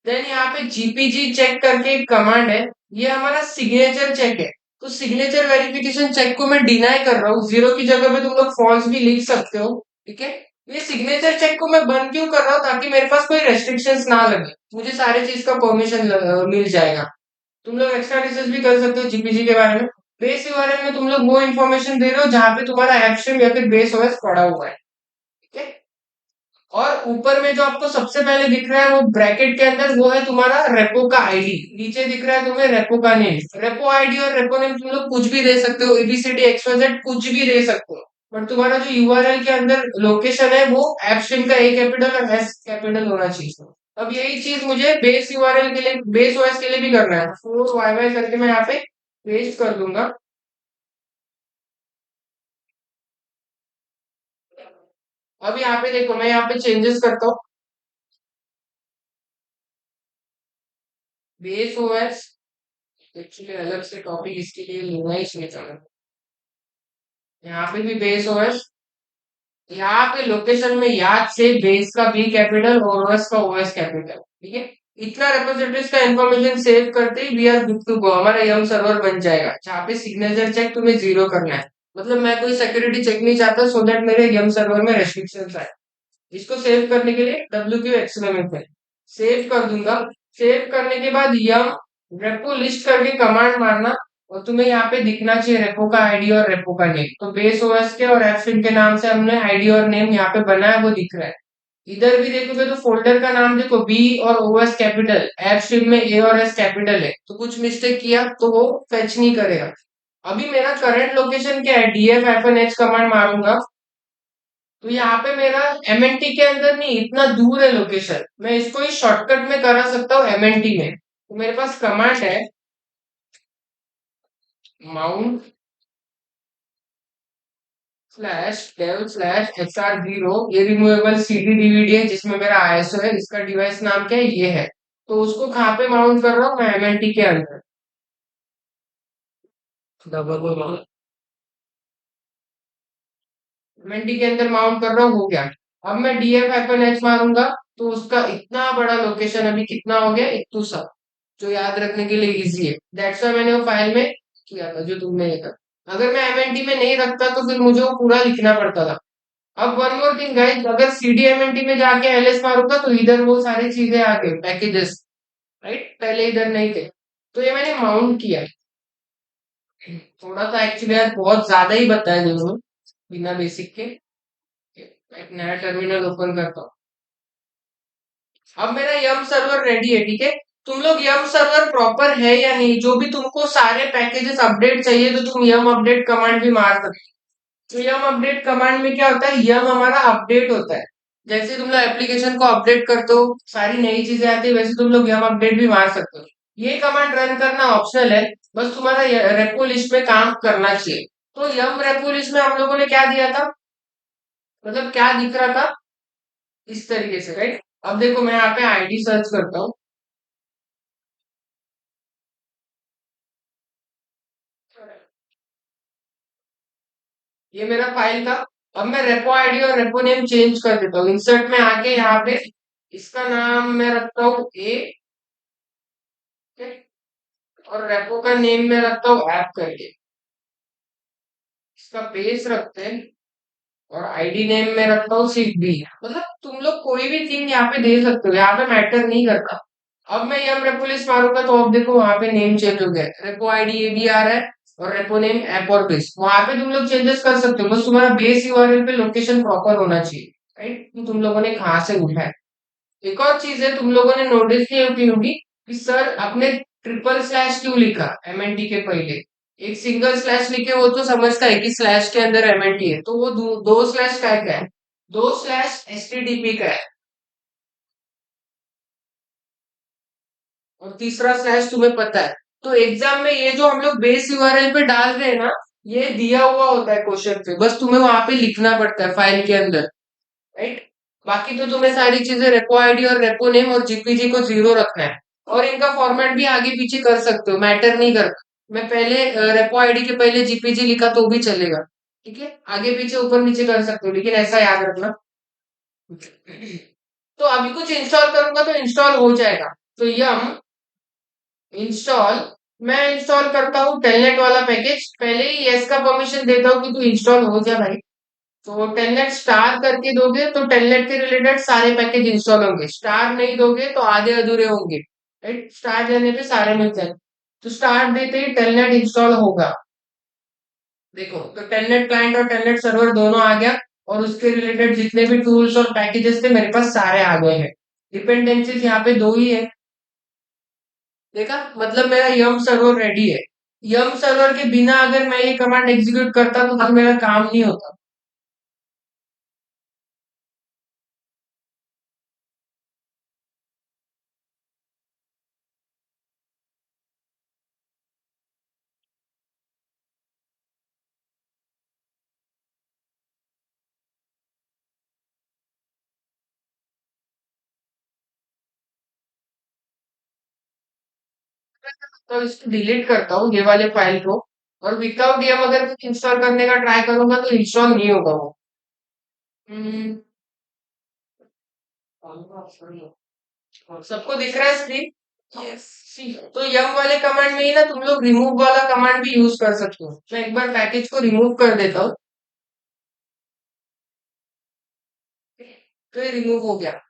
देन यहाँ पे जीपीजी चेक करके एक कमांड है, ये हमारा सिग्नेचर चेक है। तो सिग्नेचर वेरिफिकेशन चेक को मैं डिनाई कर रहा हूँ, जीरो की जगह पे तुम लोग फॉल्स भी लिख सकते हो। ठीक है, ये सिग्नेचर चेक को मैं बंद क्यों कर रहा हूँ, ताकि मेरे पास कोई रेस्ट्रिक्शंस ना लगे, मुझे सारे चीज का परमिशन मिल जाएगा। तुम लोग एक्स्ट्रा रिसर्च भी कर सकते हो जीपीजी के बारे में। बेस के बारे में तुम लोग वो इन्फॉर्मेशन दे रहे हो जहां पे तुम्हारा एक्शन या फिर बेस ओएस पड़ा हुआ है। ठीक है, और ऊपर में जो आपको सबसे पहले दिख रहा है वो ब्रैकेट के अंदर, वो है तुम्हारा रेपो का आईडी। नीचे दिख रहा है तुम्हें रेपो का नेम। रेपो आईडी और रेपो नेम तुम लोग कुछ भी दे सकते हो, एबीसीडी एक्सवाइजेड कुछ भी दे सकते हो, बट तुम्हारा जो यूआरएल के अंदर लोकेशन है वो एप्स्ट्रीम का ए कैपिटल और एस कैपिटल होना चाहिए। अब यही चीज मुझे बेस यूआरएल के लिए, बेस ओएस के लिए भी करना है। 4yy करके मैं यहाँ पे पेस्ट कर दूंगा। अब यहाँ पे देखो, मैं यहाँ पे चेंजेस करता हूँ। बेस ओएस, एक्चुअली अलग से टॉपिक इसके लिए लेना ही चाहिए था। यहाँ पे भी बेस ओएस, यहाँ पे लोकेशन में याद से बेस का बी कैपिटल और ओएस का ओएस कैपिटल। ठीक है, इतना रिप्रेजेंटेटिव्स का इंफॉर्मेशन सेव करते ही we are good to go, हमारा यम सर्वर बन जाएगा, जहाँ पे सिग्नेचर चेक तुम्हें जीरो करना है। मतलब मैं कोई सिक्योरिटी चेक नहीं चाहता, सो दैट मेरे यम सर्वर में रेस्ट्रिक्शन आए। इसको सेव करने के लिए डब्ल्यू एक्सक्लेमेशन में सेव कर दूंगा। सेव करने के बाद यम रेपो लिस्ट करके कमांड मारना, और तुम्हें यहाँ पे दिखना चाहिए रेपो का आईडी और रेपो का नेम। तो बेस ओएस के और एफसिन के नाम से हमने आईडी और नेम यहाँ पे बनाया, वो दिख रहा है। इधर भी देखोगे तो फोल्डर का नाम देखो, बी और ओएस कैपिटल, एफ स्ट्रीम में ए और एस कैपिटल है, तो कुछ मिस्टेक किया तो वो फेच नहीं करेगा। अभी मेरा करंट लोकेशन क्या है, df-h कमांड मारूंगा, तो यहाँ पे मेरा एमएनटी के अंदर नहीं, इतना दूर है लोकेशन, मैं इसको ही शॉर्टकट में करा सकता हूँ एमएनटी में। तो मेरे पास कमांड है माउंट /dev/xr0 ये रिमूवेबल सीडी डीवीडी है जिसमें मेरा आईएसओ है। इसका डिवाइस नाम क्या है? ये है। तो उसको कहाँ पे माउंट कर रहा हूँ मैं? एमएनटी के अंदर। डबल एमएनटी के अंदर माउंट कर रहा हूँ, हो गया। अब मैं df-h मारूंगा तो उसका इतना बड़ा लोकेशन अभी कितना हो गया? इतू सा, जो याद रखने के लिए इजी है। दैट्स व्हाई मैंने वो फाइल में किया था जो तुमने ये कर। अगर मैं एमएनटी में नहीं रखता तो फिर मुझे वो पूरा लिखना पड़ता था। अब वन मोर थिंग गाइस, अगर सीडीएमएनटी में जाके एलएस मारूंगा तो इधर वो सारी चीजें आ गई, पैकेजेस, राइट? पहले इधर नहीं थे। तो ये मैंने माउंट किया है। थोड़ा सा एक्चुअली यार बहुत ज्यादा ही बताया जरूर, बिना बेसिक के। एक नया टर्मिनल ओपन करता हूँ। अब मेरा यम सर्वर रेडी है, ठीक है? तुम लोग यम सर्वर प्रॉपर है या नहीं, जो भी तुमको सारे पैकेजेस अपडेट चाहिए तो तुम यम अपडेट कमांड भी मार सकते हो। तो यम अपडेट कमांड में क्या होता है? यम हमारा अपडेट होता है। जैसे तुम लोग एप्लीकेशन को अपडेट करते हो, सारी नई चीजें आती है, वैसे तुम लोग यम अपडेट भी मार सकते हो। ये कमांड रन करना ऑप्शनल है, बस तुम्हारा रेपो लिस्ट में काम करना चाहिए। तो यम रेपो लिस्ट में हम लोगों ने क्या दिया था, मतलब क्या दिख रहा था इस तरीके से, राइट? अब देखो मैं यहाँ पे आईडी सर्च करता हूँ। ये मेरा फाइल था। अब मैं रेपो आईडी और रेपो नेम चेंज कर देता हूँ। इंसर्ट में आके यहाँ पे इसका नाम मैं रखता हूँ ए, और रेपो का नेम मैं रखता हूँ ऐप करके। इसका बेस रखते हैं और आईडी नेम में रखता हूँ सिर्फ बी। मतलब तुम लोग कोई भी थिंग यहाँ पे दे सकते हो, यहाँ पे मैटर नहीं करता। अब मैं यम रेपो लिस्ट मारूंगा तो अब देखो वहां पे नेम चेंज हो गया, रेपो आईडी ये भी आ रहा है और रेपो नेम ऐप और बेस। वहां पे तुम लोग चेंजेस कर सकते हो, बस तुम्हारा बेस यूआरएल पे लोकेशन प्रॉपर होना चाहिए, राइट? कि तुम लोगों ने कहाँ से उठाया। एक और चीज है, तुम लोगों ने नोटिस की होगी कि सर आपने ट्रिपल स्लैश क्यों लिखा एमएनटी के पहले? एक सिंगल स्लैश लिखे वो तो समझता है कि स्लैश के अंदर एमएनटी है, तो वो दो स्लैश का है? दो स्लैश एचटीटीपी का है, और तीसरा स्लैश तुम्हें पता है। तो एग्जाम में ये जो हम लोग बेस यूआरएल पे डाल रहे हैं ना, ये दिया हुआ होता है क्वेश्चन पे, बस तुम्हें वहां पे लिखना पड़ता है फाइल के अंदर, राइट? बाकी तो तुम्हें सारी चीजें रेपो आईडी और रेपो नेम और जीपीजी को 0 रखना है। और इनका फॉर्मेट भी आगे पीछे कर सकते हो, मैटर नहीं करता। मैं पहले रेपो आईडी के पहले जीपीजी लिखा तो भी चलेगा, ठीक है? आगे पीछे ऊपर नीचे कर सकते हो, लेकिन ऐसा याद रखना। तो अभी कुछ इंस्टॉल करूंगा तो इंस्टॉल हो जाएगा। तो यम इंस्टॉल, मैं इंस्टॉल करता हूँ टेलनेट वाला पैकेज। पहले ही यस का परमिशन देता हूँ कि तू इंस्टॉल हो जा भाई। तो टेलनेट स्टार करके दोगे तो टेलनेट के रिलेटेड सारे पैकेज इंस्टॉल होंगे। स्टार नहीं दोगे तो आधे अधूरे होंगे, राइट? स्टार देने पे सारे मिल जाए। तो स्टार देते ही टेलनेट इंस्टॉल होगा। देखो तो टेलनेट क्लाइंट और टेलनेट सर्वर दोनों आ गया, और उसके रिलेटेड जितने भी टूल्स और पैकेजेस थे मेरे पास सारे आ गए हैं। डिपेंडेंसीज यहाँ पे दो ही है, देखा? मतलब मेरा यम सर्वर रेडी है। यम सर्वर के बिना अगर मैं ये कमांड एग्जीक्यूट करता तो फिर मेरा काम नहीं होता। तो इसको डिलीट करता हूँ ये वाले फाइल को, और विदाउट यम अगर कुछ इंस्टॉल करने का ट्राई करूंगा तो इंस्टॉल नहीं होगा वो। हम्म, सबको दिख रहा है स्क्रीन? यस। तो यम वाले कमांड में ही ना तुम लोग रिमूव वाला कमांड भी यूज कर सकते हो। मैं एक बार पैकेज को रिमूव कर देता हूँ, तो ये रिमूव हो गया।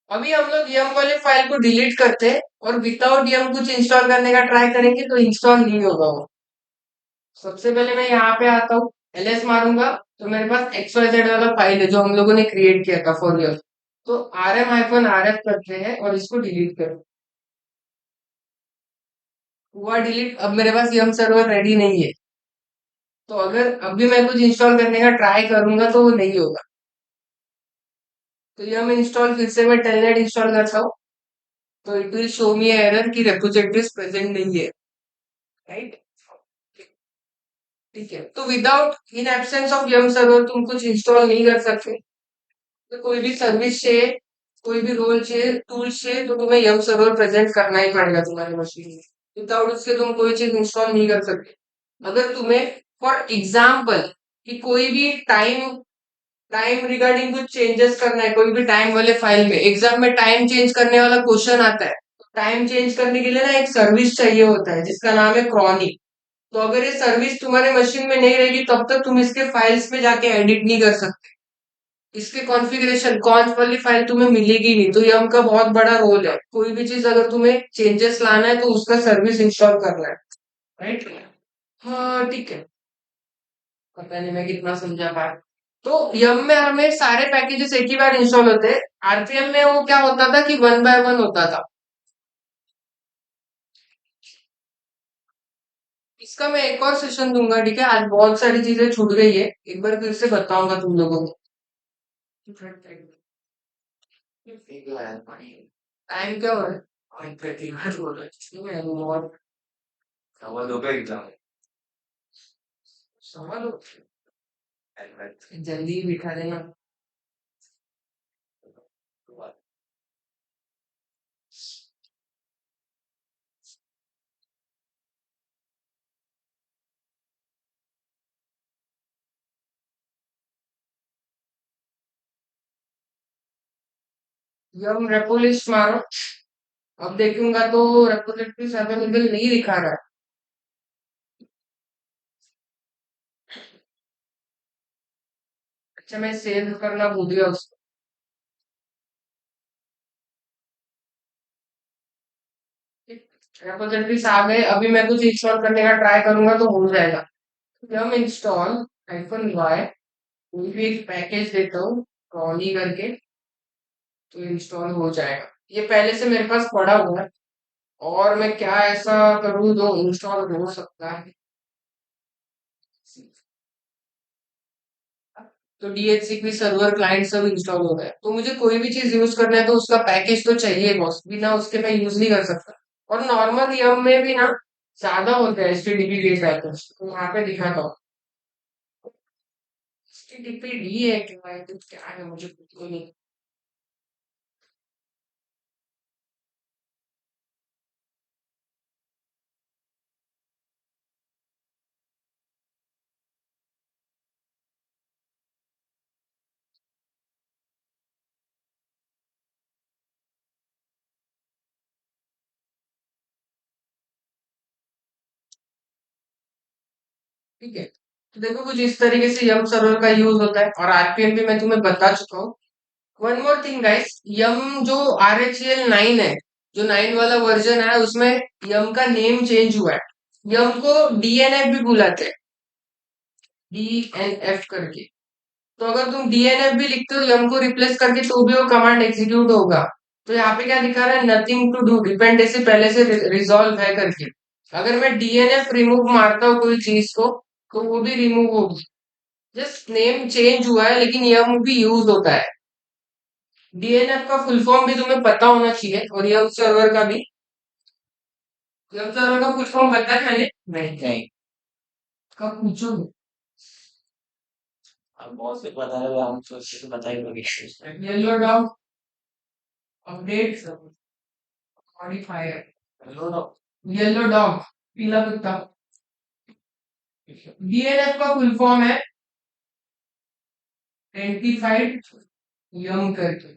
अभी हम लोग यम वाले फाइल को डिलीट करते हैं और विदाउट यम कुछ इंस्टॉल करने का ट्राई करेंगे तो इंस्टॉल नहीं होगा वो। सबसे पहले मैं यहाँ पे आता हूँ, एलएस मारूंगा तो मेरे पास XYZ वाला फाइल है जो हम लोगों ने क्रिएट किया था फॉर ईयर। तो rm-rf करते हैं और इसको डिलीट करो। हुआ डिलीट। अब मेरे पास यम सर्वर रेडी नहीं है, तो अगर अभी मैं कुछ इंस्टॉल करने का ट्राई करूंगा तो वो नहीं होगा। तो यम इंस्टॉल फिर से मैं टेलनेट इंस्टॉल करता हूँ, तो it will show me error कि रिपोजिटरीज प्रेजेंट नहीं है। राइट? ठीक है, तो without in absence of yum server तुम कुछ इंस्टॉल नहीं कर सकते। तो कोई भी सर्विस चाहिए, कोई भी रोल चाहिए, टूल्स चाहिए, तो तुम्हें यम सर्वर प्रेजेंट करना ही पड़ेगा तुम्हारी मशीन में। विदाउट उसके तुम कोई चीज इंस्टॉल नहीं कर सकते। अगर तुम्हें फॉर एग्जाम्पल कि कोई भी टाइम टाइम रिगार्डिंग कुछ चेंजेस करना है, कोई भी टाइम वाले फाइल में एग्जाम में टाइम चेंज करने वाला क्वेश्चन आता है, टाइम चेंज करने के लिए ना एक सर्विस चाहिए होता है जिसका नाम है क्रॉनी। तो अगर ये सर्विस तुम्हारे मशीन में नहीं रहेगी तब तक तुम इसके फाइल्स में जाके एडिट नहीं कर सकते। इसके कॉन्फ़िगरेशन कॉन्फ वाली फाइल तुम्हें मिलेगी नहीं। तो ये उनका बहुत बड़ा रोल है। कोई भी चीज अगर तुम्हें चेंजेस लाना है तो उसका सर्विस इंस्टॉल करना है। राइट? हाँ ठीक है। पता नहीं मैं कितना समझा पाया। तो यम में हमें सारे पैकेजेस एक ही बार इंस्टॉल होते हैं। आरपीएम में वो क्या होता था कि वन बाय वन होता था। इसका मैं एक और सेशन दूंगा, ठीक है? आज बहुत सारी चीजें छूट गई है, एक बार फिर से बताऊंगा तुम लोगों को। टाइम क्या हो रहा है? बोल रहा है बहुत सवा दो का एग्जाम सवाल हो। है। जल्दी ही बिठा देना। यम रेपो लिस्ट मारो। अब देखूंगा तो रेपोजिटरीज अवेलेबल नहीं दिखा रहा है। अच्छा मैं सेव करना भूल गया उसको। रेपोजिटरीज आ गए, अभी मैं कुछ इंस्टॉल करने का ट्राई करूंगा तो हो जाएगा। यम इंस्टॉल -y, कोई भी एक पैकेज देता हूँ क्रॉनी करके, तो इंस्टॉल हो जाएगा। ये पहले से मेरे पास पड़ा हुआ है। और मैं क्या ऐसा करूँ जो इंस्टॉल हो सकता है। तो डीएचसीपी सर्वर क्लाइंट सब इंस्टॉल हो गए, तो मुझे कोई भी चीज यूज करना है तो उसका पैकेज तो चाहिए बॉस, बिना उसके मैं यूज नहीं कर सकता। और नॉर्मल यम में भी ना ज्यादा होते हैं एचटीटीपी के पैकेज, तो यहाँ पे दिखाता हूँ। एचटीटीपी डी है क्या है मुझे खुद को नहीं। ठीक है, तो देखो कुछ इस तरीके से यम सर्वर का यूज होता है, और आरपीएम भी मैं तुम्हें बता चुका हूँ। वन मोर थिंग गाइस, यम जो RHEL 9 है, जो 9 वाला वर्जन है, उसमें यम का नेम चेंज हुआ है। यम को डीएनएफ भी बुलाते हैं, डीएनएफ करके। तो अगर तुम डीएनएफ भी लिखते हो यम को रिप्लेस करके तो भी वो कमांड एग्जीक्यूट होगा। तो यहाँ पे क्या दिखा रहा है, नथिंग टू डू, डिपेंडेंसी पहले से रिजॉल्व है करके। अगर मैं डीएनएफ रिमूव मारता हूँ कोई चीज को, तो वो भी रिमूव होगी। जस्ट नेम चेंज हुआ है, लेकिन यम भी यूज होता है। डीएनएफ का फुल फॉर्म भी तुम्हें पता होना चाहिए, और यम सर्वर का भी। यम सर्वर का फुल फॉर्म पता है मैंने? नहीं नहीं कब पूछोगे? अब बहुत से बता रहे हो, हम तो इससे बता ही दोगे। Yellow dog update modifier. Hello ना। येलो डॉग पीला कुत्ता। डीएनएफ का फुल फॉर्म है आइडेंटिफाइड यंग करके।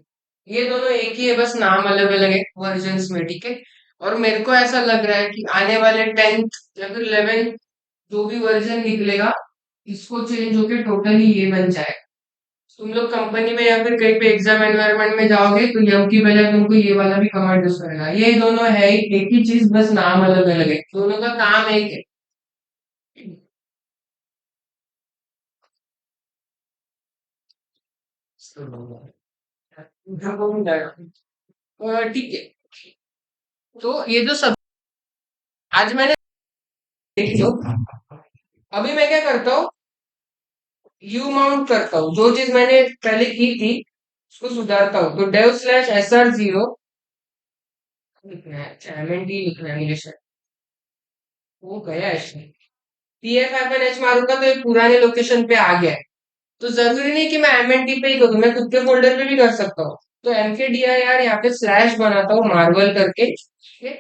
ये दोनों एक ही है, बस नाम अलग अलग है वर्जन्स में, ठीक है? और मेरे को ऐसा लग रहा है कि आने वाले 10th या फिर 11th जो भी वर्जन निकलेगा, इसको चेंज होके टोटली ये बन जाएगा। तुम लोग कंपनी में या फिर कहीं पे एग्जाम एनवायरनमेंट में जाओगे तो यम की बजाय तुमको ये वाला भी कमांड यूज करेगा। ये दोनों है एक ही चीज, बस नाम अलग अलग है, दोनों का काम एक है। ठीक है, तो ये जो सब आज मैंने देख लो। अभी मैं क्या करता हूँ, यू माउंट करता हूँ, जो चीज मैंने पहले की थी उसको सुधारता हूँ। तो dev/sr0 लिखना है, MNT लिखना है मुझे शायद। वो गया इसमें। TF-H मारूंगा तो ये पुराने लोकेशन पे आ गया है। तो जरूरी नहीं कि मैं MNT पे ही करूँ, मैं खुद के फोल्डर पे भी कर सकता हूँ। तो MKDIR यहाँ पे स्लैश बनाता हूँ मार्वल करके, ठीक है।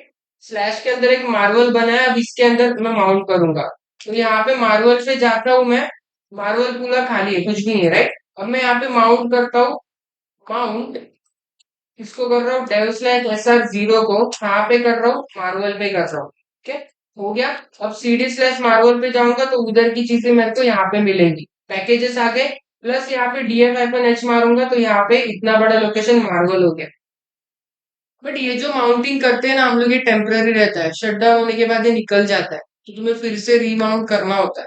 स्लैश के अंदर एक मार्वल बनाया, अब इसके अंदर मैं माउंट करूंगा। तो यहाँ पे मार्वल पे जाता हूँ मैं, मार्वल पूरा खाली है, कुछ भी नहीं है, राइट। अब मैं यहाँ पे माउंट करता हूँ, माउंट इसको कर रहा हूँ डेव/SR0 को कहाँ पे कर रहा हूँ, मार्वल पे कर रहा हूँ, ठीक है। हो गया। अब CD/मार्वल पे जाऊंगा तो उधर की चीजें मेरे को यहाँ पे मिलेंगी, पैकेजेस आ गए, प्लस यहाँ पे DF-H मारूंगा तो यहाँ पे इतना बड़ा लोकेशन मार्वल हो गया। बट ये जो माउंटिंग करते हैं ना हम लोग, ये टेम्पररी रहता है, शट डाउन होने के बाद ये निकल जाता है, तो तुम्हें फिर से रीमाउंट करना होता है।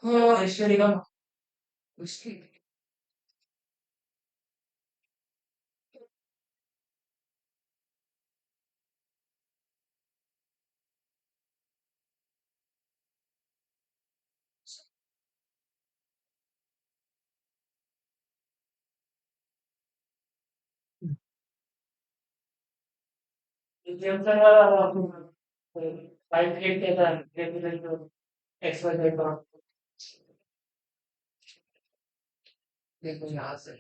हाँ ऐसे देखो यहाँ से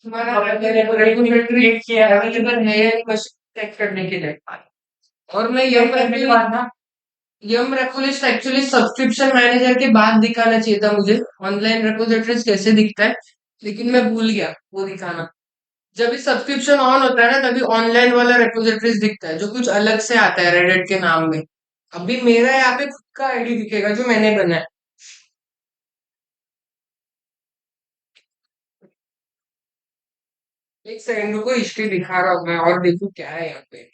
तुम्हारा क्रिएट किया अवेलेबल है या नहीं मशीन चेक करने के लिए। और मैं यम रेपोलिस्ट एक्चुअली सब्सक्रिप्शन मैनेजर के बाद दिखाना चाहिए था मुझे, ऑनलाइन रेपोजिटरीज कैसे दिखता है, लेकिन मैं भूल गया वो दिखाना। जब भी सब्सक्रिप्शन ऑन होता है ना तभी ऑनलाइन वाला रेपोजिटरीज दिखता है, जो कुछ अलग से आता है रेडिट के नाम में। अभी मेरा यहाँ पे खुद का आईडी दिखेगा जो मैंने बनाया। एक सेकंड को हिस्ट्री दिखा रहा हूँ मैं, और देखो क्या है यहाँ पे।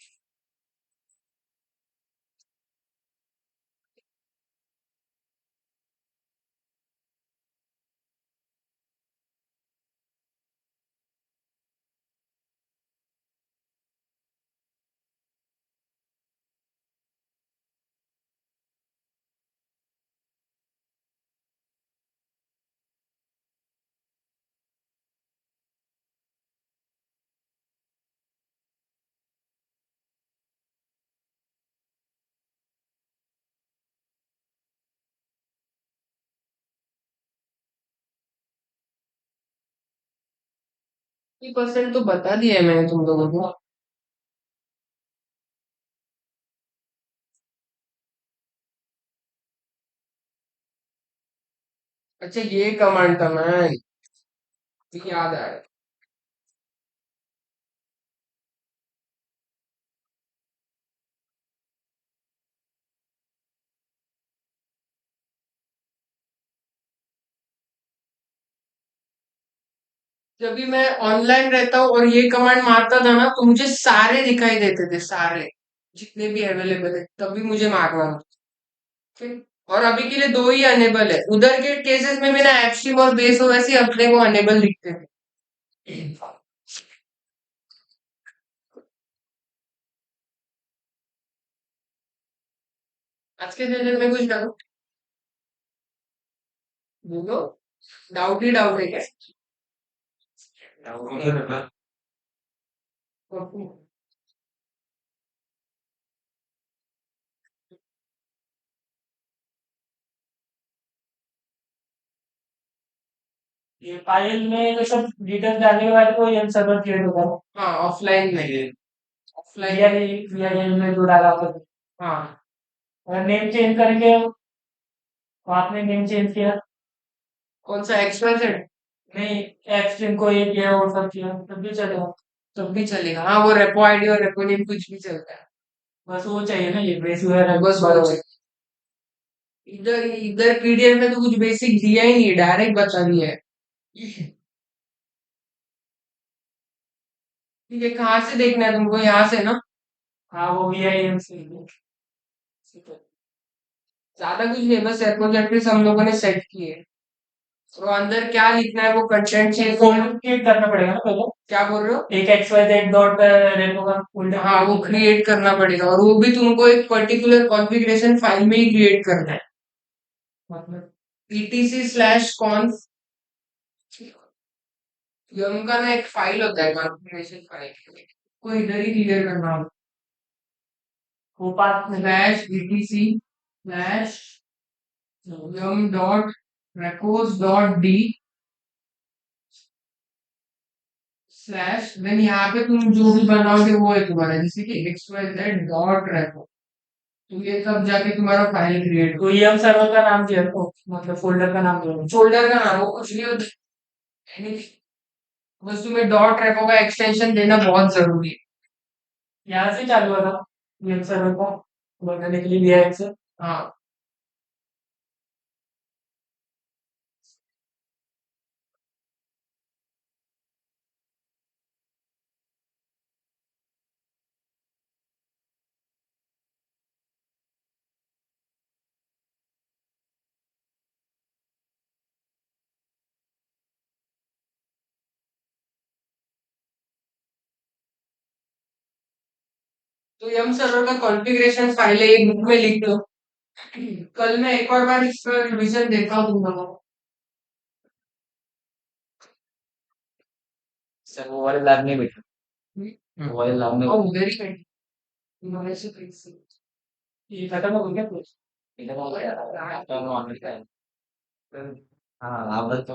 %, तो बता दिया है मैंने तुम लोगों को। अच्छा ये कमांड था, मैं याद आया। जब भी मैं ऑनलाइन रहता हूँ और ये कमांड मारता था ना तो मुझे सारे दिखाई देते थे, सारे जितने भी अवेलेबल है, तब भी मुझे मारना था, ठीक। और अभी के लिए दो ही अनेबल है, उधर के केसेस में मेरा एफस्ट्रीम और बेस ओएस ही अपने को अनेबल दिखते थे। आज के दिन में कुछ डाउट, बोलो। डाउट ही डाउट है क्या? ये फाइल में जो सब डिटेल्स डालने के बाद कोई सर्वर क्रिएट होगा। हाँ ऑफलाइन में, ऑफलाइन वीआईएल में जो डाला होगा। हाँ। अगर नेम चेंज करेंगे तो आपने नेम चेंज किया कौन सा XYZ? नहीं, एप स्ट्रीम को ये किया और सब किया तब भी चलेगा। तब भी चलेगा, हाँ वो रेपो आईडी और रेपो नेम कुछ भी चलता है। बस वो चाहिए ना, ये बेस वगैरह बस वो चाहिए। इधर इधर PDF में तो कुछ बेसिक दिया ही नहीं, डायरेक्ट बता दिया है। ठीक है, कहाँ से देखना है तुमको, यहाँ से ना? हाँ वो वीआईएल से। ज्यादा कुछ नहीं, बस रेपोजिटरीज हम लोगों ने सेट की है, तो अंदर क्या लिखना है वो कंटेंट चेंज फोल्डर क्रिएट करना पड़ेगा ना पहले। क्या बोल रहे हो? एक XYZ डॉट रेपो का फोल्डर। हाँ वो क्रिएट करना पड़ेगा, और वो भी तुमको एक पर्टिकुलर कॉन्फ़िगरेशन फाइल में ही क्रिएट करना है, मतलब etc/conf यम का ना एक फाइल होता है कॉन्फ़िगरेशन फाइल, को इधर ही क्लियर करना होगा। वो path slash etc slash yum dot records dot d slash then यहाँ पे तुम जो भी बनाओगे वो है तुम्हारा, जैसे कि xyz डॉट record, तो ये तब जाके तुम्हारा फाइल क्रिएट हो। तो ये हम सर्वर का नाम दिया तो मतलब फोल्डर का नाम दिया। फोल्डर का नाम हो कुछ भी हो, anything, बस तुम्हें डॉट रेपो का एक्सटेंशन देना बहुत जरूरी है। यहाँ से चालू हुआ था ये हम सर्वर को बनाने के लिए दिया है इसे। हाँ, तो यम सर्वर का कॉन्फ़िगरेशन फाइल है, ये बुक में लिख दो। कल मैं एक और बार इसका रिवीजन देता हूँ तुम लोगों को। सर वो वाले लैब नहीं बैठा, वो वाले लैब में ओह वेरी गुड, तुम्हारे से कैसे ये खत्म हो गया कुछ इधर हो गया था ऑन का है। हाँ आप बस तो